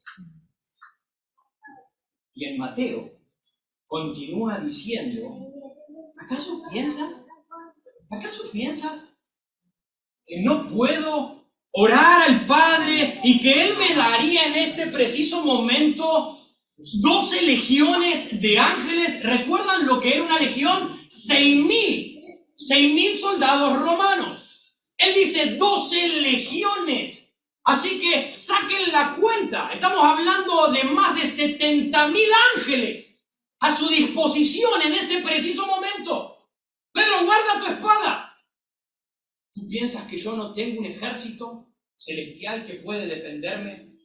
Speaker 1: Y en Mateo continúa diciendo: ¿acaso piensas que no puedo orar al Padre y que Él me daría en este preciso momento 12 legiones de ángeles? ¿Recuerdan lo que era una legión? 6.000 soldados romanos. Él dice 12 legiones. Así que saquen la cuenta. Estamos hablando de más de 70.000 ángeles a su disposición en ese preciso momento. Pedro, guarda tu espada. ¿Tú piensas que yo no tengo un ejército celestial que puede defenderme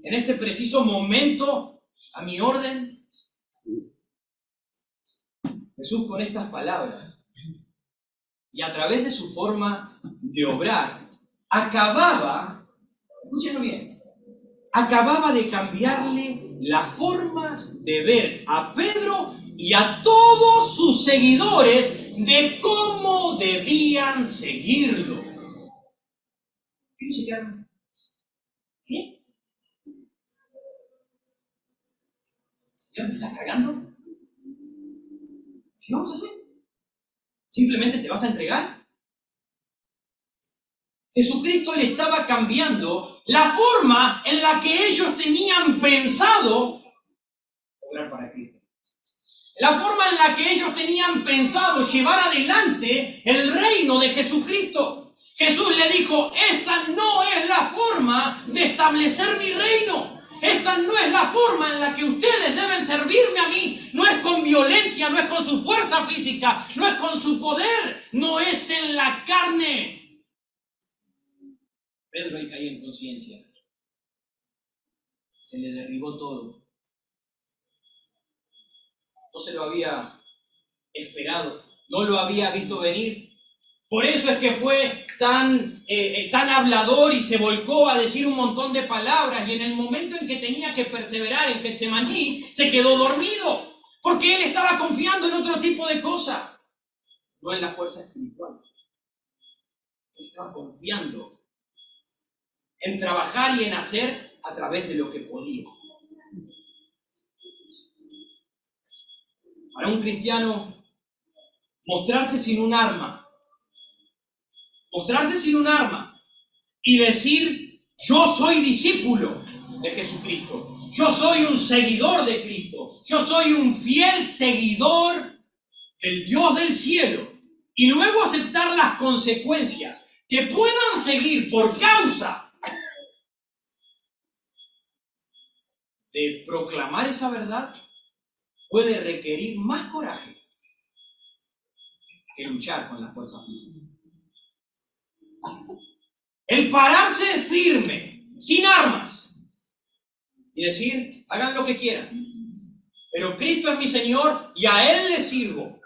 Speaker 1: en este preciso momento a mi orden? Jesús, con estas palabras y a través de su forma de obrar, escúchenlo bien, acababa de cambiarle la forma de ver a Pedro y a todos sus seguidores de cómo debían seguirlo. ¿Qué? ¿Señor, me estás cagando? ¿Qué vamos a hacer? ¿Simplemente te vas a entregar? Jesucristo le estaba cambiando la forma en la que ellos tenían pensado obrar para Cristo. La forma en la que ellos tenían pensado llevar adelante el reino de Jesucristo. Jesús le dijo: esta no es la forma de establecer mi reino. Esta no es la forma en la que ustedes deben servirme a mí. No es con violencia, no es con su fuerza física, no es con su poder, no es en la carne. Pedro ahí caía en conciencia. Se le derribó todo. No se lo había esperado, no lo había visto venir. Por eso es que fue tan hablador y se volcó a decir un montón de palabras, y en el momento en que tenía que perseverar en Getsemaní se quedó dormido, porque él estaba confiando en otro tipo de cosas, no en la fuerza espiritual. Él estaba confiando en trabajar y en hacer a través de lo que podía. Para un cristiano, mostrarse sin un arma y decir: yo soy discípulo de Jesucristo, yo soy un seguidor de Cristo, yo soy un fiel seguidor del Dios del cielo, y luego aceptar las consecuencias que puedan seguir por causa de proclamar esa verdad, puede requerir más coraje que luchar con la fuerza física. El pararse firme, sin armas, y decir: hagan lo que quieran, pero Cristo es mi Señor y a Él le sirvo.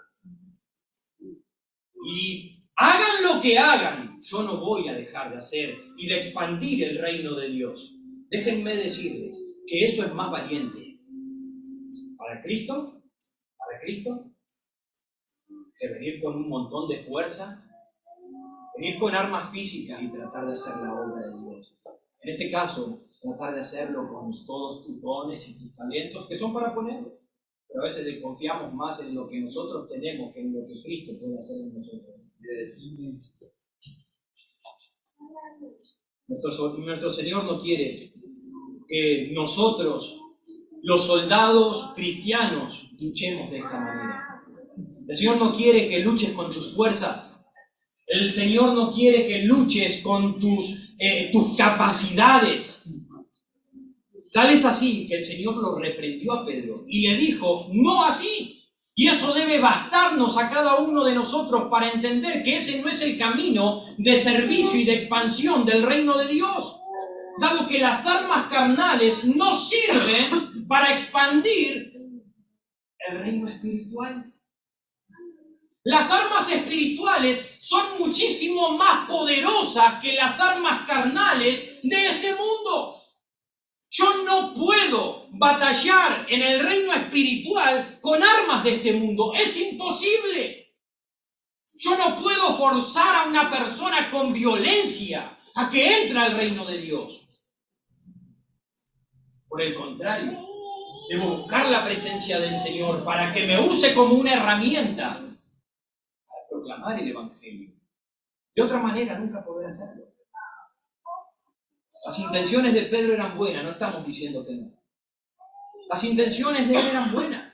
Speaker 1: Y hagan lo que hagan, yo no voy a dejar de hacer y de expandir el reino de Dios. Déjenme decirles que eso es más valiente para Cristo, que venir con un montón de fuerza, venir con armas físicas y tratar de hacer la obra de Dios. En este caso, tratar de hacerlo con todos tus dones y tus talentos que son para ponerlos. Pero a veces desconfiamos más en lo que nosotros tenemos que en lo que Cristo puede hacer en nosotros. Nuestro Señor no quiere que nosotros, los soldados cristianos, luchemos de esta manera. El Señor no quiere que luches con tus fuerzas. El Señor no quiere que luches con tus capacidades. Tal es así que el Señor lo reprendió a Pedro y le dijo, no así. Y eso debe bastarnos a cada uno de nosotros para entender que ese no es el camino de servicio y de expansión del reino de Dios. Dado que las armas carnales no sirven para expandir el reino espiritual. Las armas espirituales son muchísimo más poderosas que las armas carnales de este mundo. Yo no puedo batallar en el reino espiritual con armas de este mundo. Es imposible. Yo no puedo forzar a una persona con violencia a que entre al reino de Dios. Por el contrario, debo buscar la presencia del Señor para que me use como una herramienta para proclamar el Evangelio. De otra manera nunca podré hacerlo. Las intenciones de Pedro eran buenas, no estamos diciendo que no. Las intenciones de él eran buenas.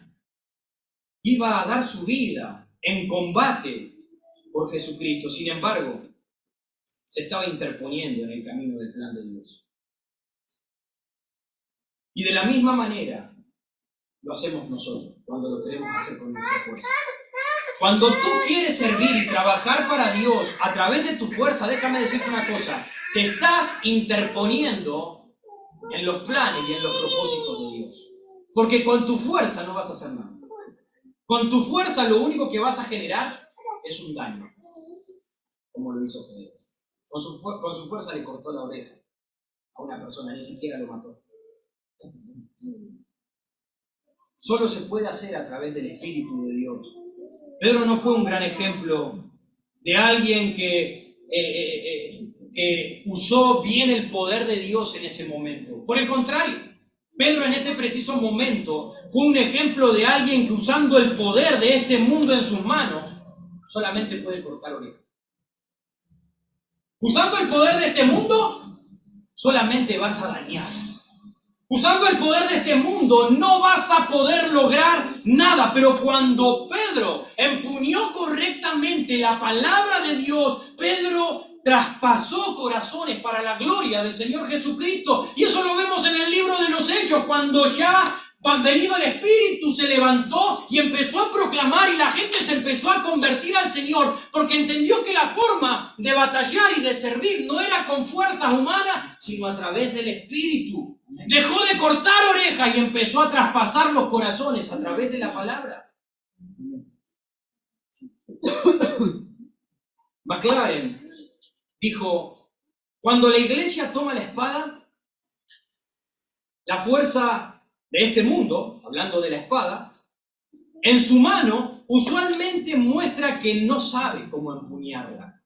Speaker 1: Iba a dar su vida en combate por Jesucristo. Sin embargo, se estaba interponiendo en el camino del plan de Dios. Y de la misma manera lo hacemos nosotros cuando lo queremos hacer con nuestra fuerza. Cuando tú quieres servir y trabajar para Dios a través de tu fuerza, déjame decirte una cosa, te estás interponiendo en los planes y en los propósitos de Dios. Porque con tu fuerza no vas a hacer nada. Con tu fuerza lo único que vas a generar es un daño, como lo hizo Pedro. Con su fuerza le cortó la oreja a una persona, ni siquiera lo mató. Solo se puede hacer a través del Espíritu de Dios. Pedro no fue un gran ejemplo de alguien que usó bien el poder de Dios en ese momento. Por el contrario, Pedro en ese preciso momento fue un ejemplo de alguien que usando el poder de este mundo en sus manos solamente puede cortar orejas. Usando el poder de este mundo solamente vas a dañar. Usando el poder de este mundo no vas a poder lograr nada, pero cuando Pedro empuñó correctamente la palabra de Dios, Pedro traspasó corazones para la gloria del Señor Jesucristo. Y eso lo vemos en el libro de los Hechos, cuando ya venido el Espíritu se levantó y empezó a proclamar y la gente se empezó a convertir al Señor porque entendió que la forma de batallar y de servir no era con fuerzas humanas, sino a través del Espíritu. Dejó de cortar orejas y empezó a traspasar los corazones a través de la palabra. McLaren dijo, cuando la iglesia toma la espada, la fuerza de este mundo, hablando de la espada, en su mano usualmente muestra que no sabe cómo empuñarla.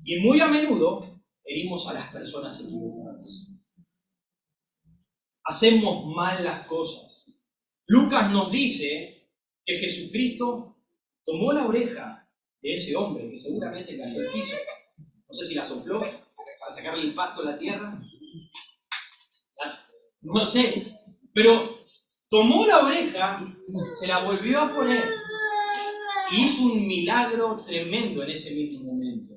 Speaker 1: Y muy a menudo herimos a las personas equivocadas. Hacemos mal las cosas. Lucas nos dice que Jesucristo tomó la oreja de ese hombre que seguramente cayó al piso. No sé si la sopló para sacarle el pasto a la tierra. No sé. Pero tomó la oreja, se la volvió a poner y hizo un milagro tremendo en ese mismo momento.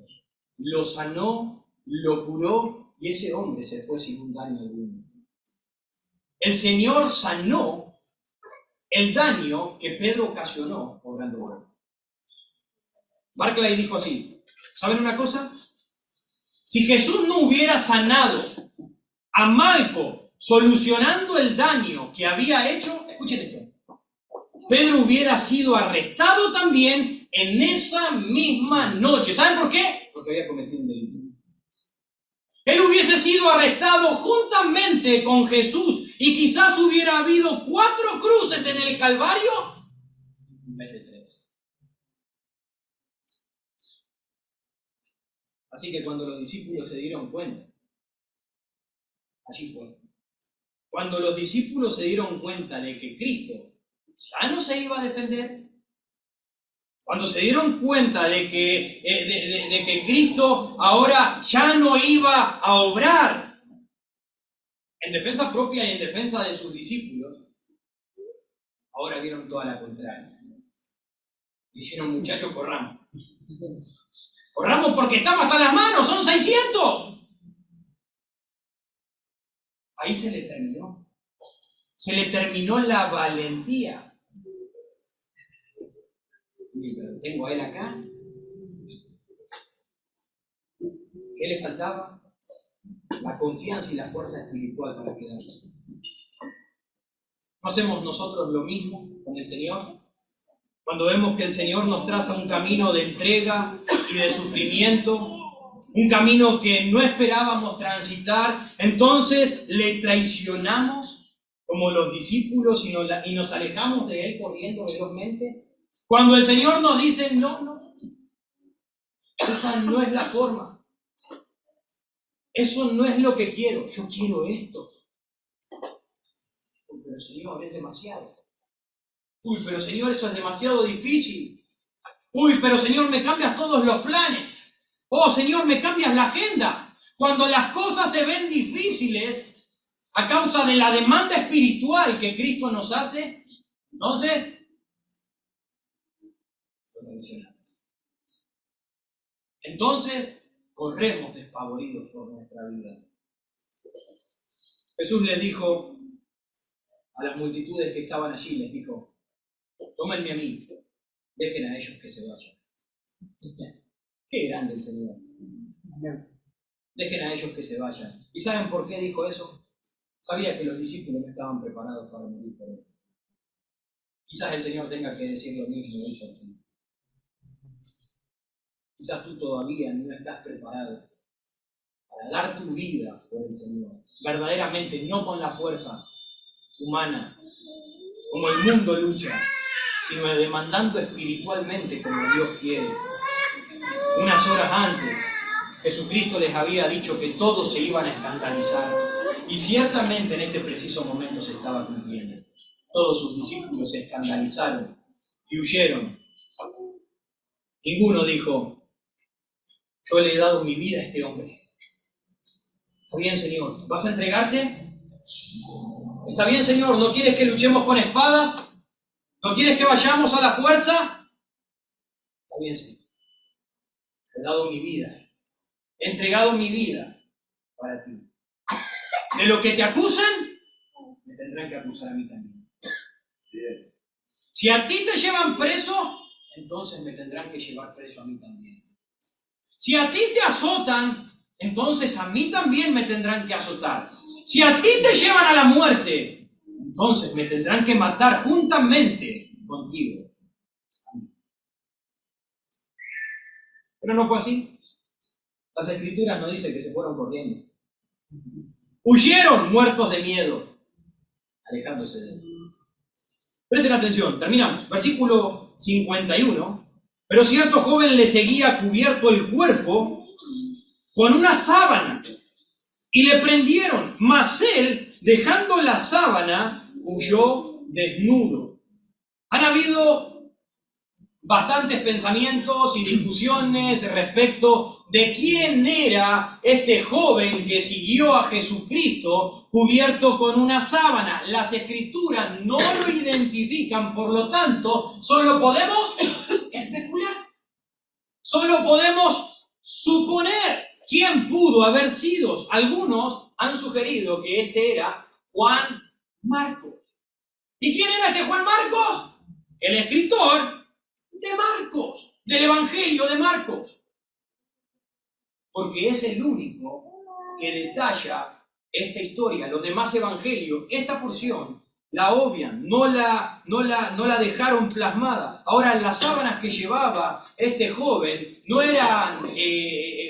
Speaker 1: Lo sanó, lo curó y ese hombre se fue sin un daño alguno. El Señor sanó el daño que Pedro ocasionó obrando mal. Barclay dijo así, ¿saben una cosa? Si Jesús no hubiera sanado a Malco solucionando el daño que había hecho, escuchen esto, Pedro hubiera sido arrestado también en esa misma noche. ¿Saben por qué? Porque había cometido un delito. Él hubiese sido arrestado juntamente con Jesús y quizás hubiera habido 4 cruces en el Calvario en vez de 3. Así que cuando los discípulos se dieron cuenta, allí fue. Cuando los discípulos se dieron cuenta de que Cristo ya no se iba a defender, cuando se dieron cuenta de que Cristo ahora ya no iba a obrar en defensa propia y en defensa de sus discípulos, ahora vieron toda la contraria. Dijeron, muchachos, corramos. Corramos porque estamos hasta las manos, son 600. Ahí se le terminó. Se le terminó la valentía. Pero tengo a él acá. ¿Qué le faltaba? La confianza y la fuerza espiritual para quedarse. ¿No hacemos nosotros lo mismo con el Señor? Cuando vemos que el Señor nos traza un camino de entrega y de sufrimiento, un camino que no esperábamos transitar, entonces le traicionamos como los discípulos y nos alejamos de Él corriendo velozmente. Cuando el Señor nos dice, no, esa no es la forma. Eso no es lo que quiero, yo quiero esto. Pero Señor, es demasiado. Uy, pero Señor, eso es demasiado difícil. Uy, pero Señor, me cambias todos los planes. Oh, Señor, me cambias la agenda. Cuando las cosas se ven difíciles a causa de la demanda espiritual que Cristo nos hace, entonces, lo mencionamos. Entonces, corremos despavoridos por nuestra vida. Jesús les dijo a las multitudes que estaban allí, les dijo, tómenme a mí, dejen a ellos que se vayan. Qué grande el Señor. Dejen a ellos que se vayan. ¿Y saben por qué dijo eso? Sabía que los discípulos no estaban preparados para morir por él. Quizás el Señor tenga que decir lo mismo hoy por ti. Quizás tú todavía no estás preparado para dar tu vida por el Señor. Verdaderamente, no con la fuerza humana, como el mundo lucha, sino demandando espiritualmente como Dios quiere. Unas horas antes, Jesucristo les había dicho que todos se iban a escandalizar. Y ciertamente en este preciso momento se estaba cumpliendo. Todos sus discípulos se escandalizaron y huyeron. Ninguno dijo, yo le he dado mi vida a este hombre. Está bien, Señor, ¿vas a entregarte? Está bien, Señor, ¿no quieres que luchemos con espadas? ¿No quieres que vayamos a la fuerza? Está bien, Señor. He dado mi vida. He entregado mi vida para ti. De lo que te acusan, me tendrán que acusar a mí también. Si a ti te llevan preso, entonces me tendrán que llevar preso a mí también. Si a ti te azotan, entonces a mí también me tendrán que azotar. Si a ti te llevan a la muerte, entonces me tendrán que matar juntamente contigo. Pero no fue así. Las Escrituras nos dicen que se fueron corriendo. Huyeron muertos de miedo, alejándose de él. Presten atención, terminamos. Versículo 51. Pero cierto joven le seguía cubierto el cuerpo con una sábana y le prendieron, mas él, dejando la sábana, huyó desnudo. Han habido bastantes pensamientos y discusiones respecto de quién era este joven que siguió a Jesucristo cubierto con una sábana. Las Escrituras no lo identifican, por lo tanto, solo podemos especular. Solo podemos suponer quién pudo haber sido. Algunos han sugerido que este era Juan Marcos. ¿Y quién era este Juan Marcos? El escritor de Marcos, del Evangelio de Marcos. Porque es el único que detalla esta historia. Los demás evangelios, esta porción, la obvian, no la dejaron plasmada. Ahora, las sábanas que llevaba este joven no eran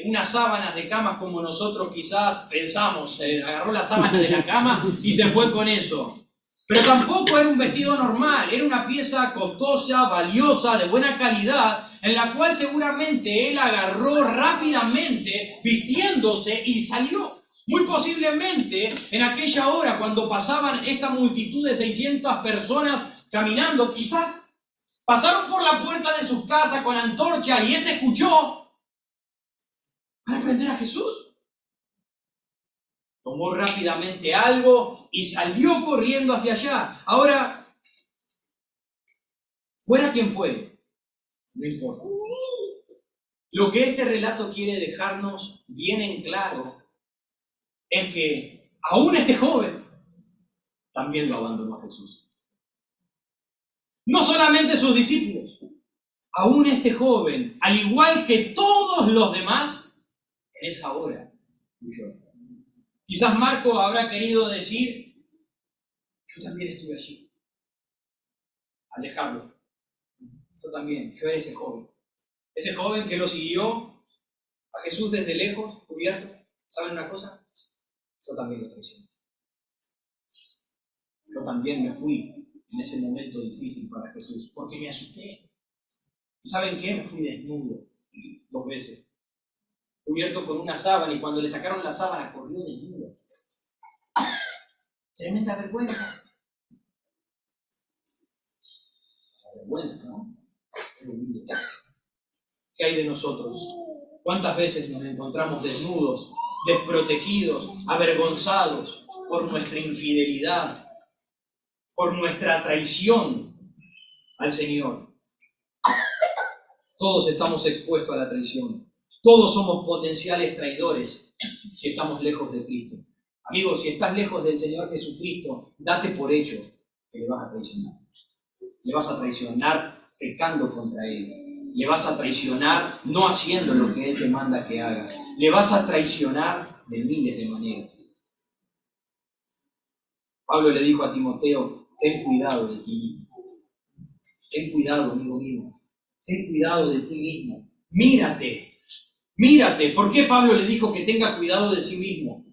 Speaker 1: unas sábanas de cama como nosotros quizás pensamos. Agarró las sábanas de la cama y se fue con eso. Pero tampoco era un vestido normal, era una pieza costosa, valiosa, de buena calidad, en la cual seguramente él agarró rápidamente, vistiéndose y salió. Muy posiblemente en aquella hora, cuando pasaban esta multitud de 600 personas caminando, quizás pasaron por la puerta de sus casas con antorcha y este escuchó para prender a Jesús. Tomó rápidamente algo y salió corriendo hacia allá. Ahora, fuera quien fuere, no importa. Lo que este relato quiere dejarnos bien en claro es que aún este joven también lo abandonó a Jesús. No solamente sus discípulos, aún este joven, al igual que todos los demás, en esa hora huyó. Quizás Marco habrá querido decir, yo también estuve allí, al dejarlo. Yo también, yo era ese joven que lo siguió a Jesús desde lejos, cubierto. ¿Saben una cosa? Yo también lo traicioné. Yo también me fui en ese momento difícil para Jesús, porque me asusté. ¿Y saben qué? Me fui desnudo 2 veces, cubierto con una sábana, y cuando le sacaron la sábana corrió desnudo. Tremenda vergüenza. La vergüenza, ¿no? ¿Qué hay de nosotros? ¿Cuántas veces nos encontramos desnudos, desprotegidos, avergonzados por nuestra infidelidad, por nuestra traición al Señor? Todos estamos expuestos a la traición. Todos somos potenciales traidores si estamos lejos de Cristo. Amigos, si estás lejos del Señor Jesucristo, date por hecho que le vas a traicionar. Le vas a traicionar pecando contra Él. Le vas a traicionar no haciendo lo que Él te manda que hagas. Le vas a traicionar de miles de maneras. Pablo le dijo a Timoteo, ten cuidado de ti. Ten cuidado, amigo mío. Ten cuidado de ti mismo. Mírate. Mírate. ¿Por qué Pablo le dijo que tenga cuidado de sí mismo?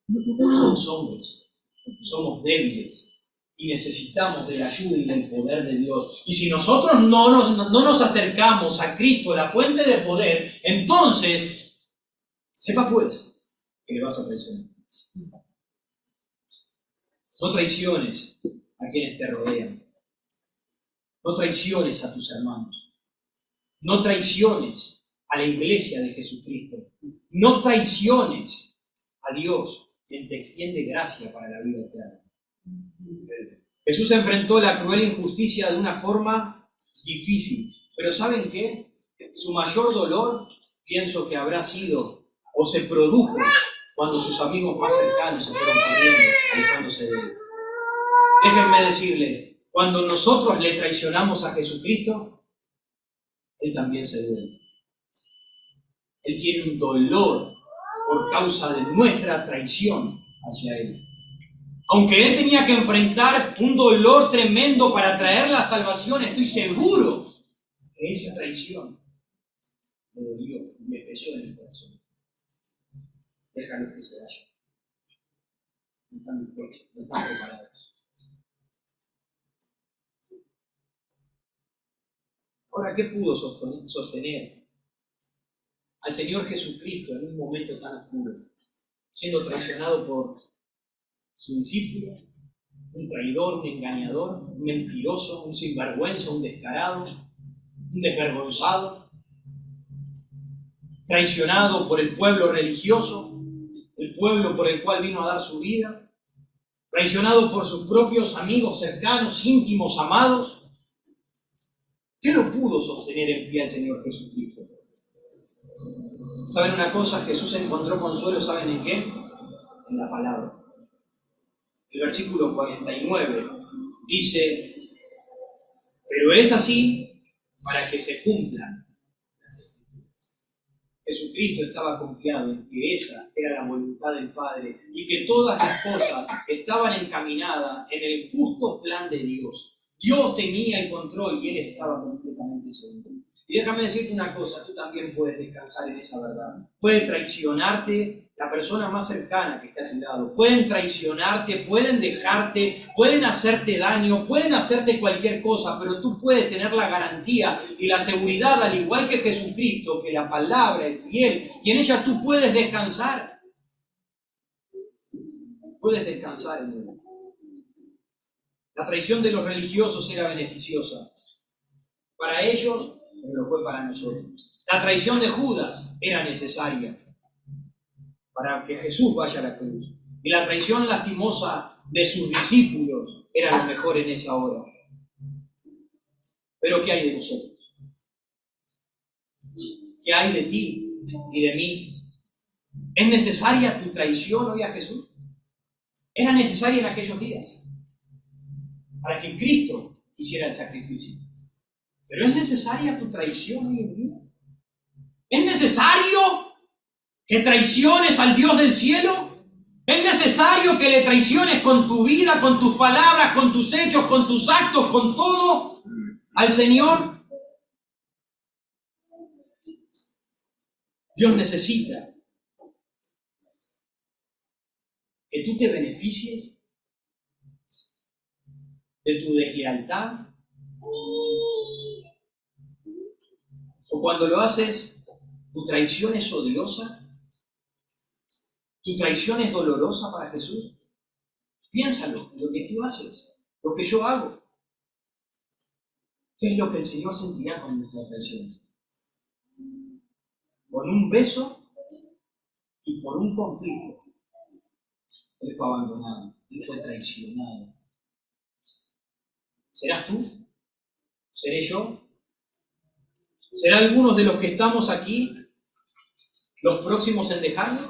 Speaker 1: Somos hombres. Somos débiles. Y necesitamos de la ayuda y del poder de Dios. Y si nosotros no nos acercamos a Cristo, la fuente de poder, entonces, sepa pues que le vas a traicionar. No traiciones a quienes te rodean. No traiciones a tus hermanos. No traiciones a la iglesia de Jesucristo. No traiciones a Dios, quien te extiende gracia para la vida eterna. Jesús enfrentó la cruel injusticia de una forma difícil, pero ¿saben qué? Su mayor dolor, pienso que habrá sido o se produjo cuando sus amigos más cercanos se fueron corriendo, alejándose de él. Déjenme decirle, cuando nosotros le traicionamos a Jesucristo, Él también se duele. Él tiene un dolor por causa de nuestra traición hacia Él. Aunque Él tenía que enfrentar un dolor tremendo para traer la salvación, estoy seguro que esa traición me dolió, me pesó en el corazón. Déjalos que se vayan. No están dispuestos, no están preparados. Ahora, ¿qué pudo sostener al Señor Jesucristo en un momento tan oscuro, siendo traicionado por su discípulo, un traidor, un engañador, un mentiroso, un sinvergüenza, un descarado, un desvergonzado, traicionado por el pueblo religioso, el pueblo por el cual vino a dar su vida, traicionado por sus propios amigos cercanos, íntimos, amados? ¿Qué lo pudo sostener en pie al Señor Jesucristo? ¿Saben una cosa? Jesús encontró consuelo, ¿saben en qué? En la palabra. El versículo 49 dice, pero es así para que se cumplan las Escrituras. Jesucristo estaba confiado en que esa era la voluntad del Padre y que todas las cosas estaban encaminadas en el justo plan de Dios. Dios tenía el control y Él estaba completamente seguro. Y déjame decirte una cosa, tú también puedes descansar en esa verdad. Puede traicionarte la persona más cercana que está a tu lado. Pueden traicionarte, pueden dejarte, pueden hacerte daño, pueden hacerte cualquier cosa, pero tú puedes tener la garantía y la seguridad, al igual que Jesucristo, que la palabra es fiel y en ella tú puedes descansar. Puedes descansar en Él. La traición de los religiosos era beneficiosa para ellos, pero lo fue para nosotros. La traición de Judas era necesaria para que Jesús vaya a la cruz. Y la traición lastimosa de sus discípulos era lo mejor en esa hora. Pero ¿qué hay de nosotros? ¿Qué hay de ti y de mí? ¿Es necesaria tu traición hoy a Jesús? Era necesaria en aquellos días para que Cristo hiciera el sacrificio. ¿Pero es necesaria tu traición hoy en día? ¿Es necesario que traiciones al Dios del cielo? ¿Es necesario que le traiciones con tu vida, con tus palabras, con tus hechos, con tus actos, con todo al Señor? Dios necesita que tú te beneficies de tu deslealtad. O cuando lo haces, tu traición es odiosa, tu traición es dolorosa para Jesús. Piénsalo, lo que tú haces, lo que yo hago. ¿Qué es lo que el Señor sentirá con nuestra traición? Con un beso y por un conflicto. Él fue abandonado, Él fue traicionado. ¿Serás tú? ¿Seré yo? ¿Será algunos de los que estamos aquí los próximos en dejarlo?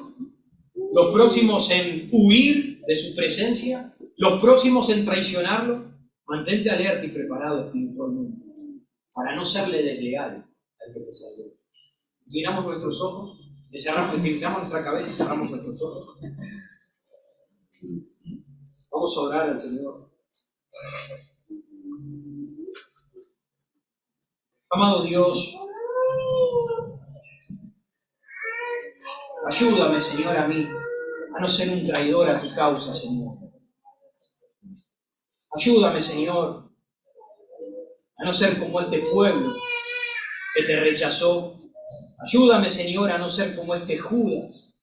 Speaker 1: ¿Los próximos en huir de su presencia? ¿Los próximos en traicionarlo? Mantente alerta y preparado espiritualmente para no serle desleal al que te salvó. Inclinamos nuestros ojos, inclinamos nuestra cabeza y cerramos nuestros ojos. Vamos a orar al Señor. Amado Dios, ayúdame, Señor, a mí, a no ser un traidor a tu causa, Señor. Ayúdame, Señor, a no ser como este pueblo que te rechazó. Ayúdame, Señor, a no ser como este Judas.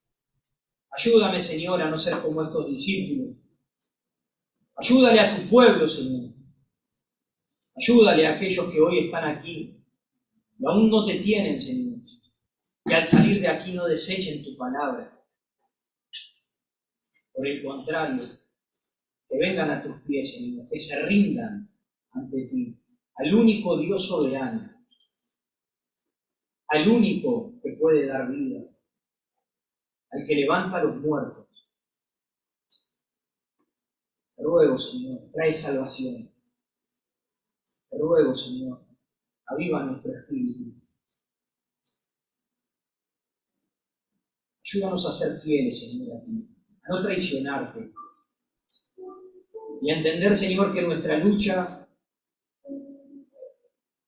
Speaker 1: Ayúdame, Señor, a no ser como estos discípulos. Ayúdale a tu pueblo, Señor. Ayúdale a aquellos que hoy están aquí y aún no te tienen, Señor. Que al salir de aquí no desechen tu palabra. Por el contrario, que vengan a tus pies, Señor, que se rindan ante ti, al único Dios soberano, al único que puede dar vida, al que levanta a los muertos. Te ruego, Señor, trae salvación. Te ruego, Señor, aviva nuestro espíritu. Ayúdanos a ser fieles, Señor, a ti, a no traicionarte. Y a entender, Señor, que nuestra lucha,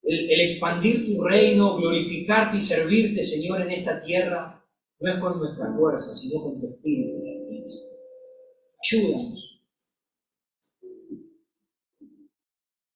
Speaker 1: el expandir tu reino, glorificarte y servirte, Señor, en esta tierra, no es con nuestra fuerza, sino con tu espíritu. Ayúdanos.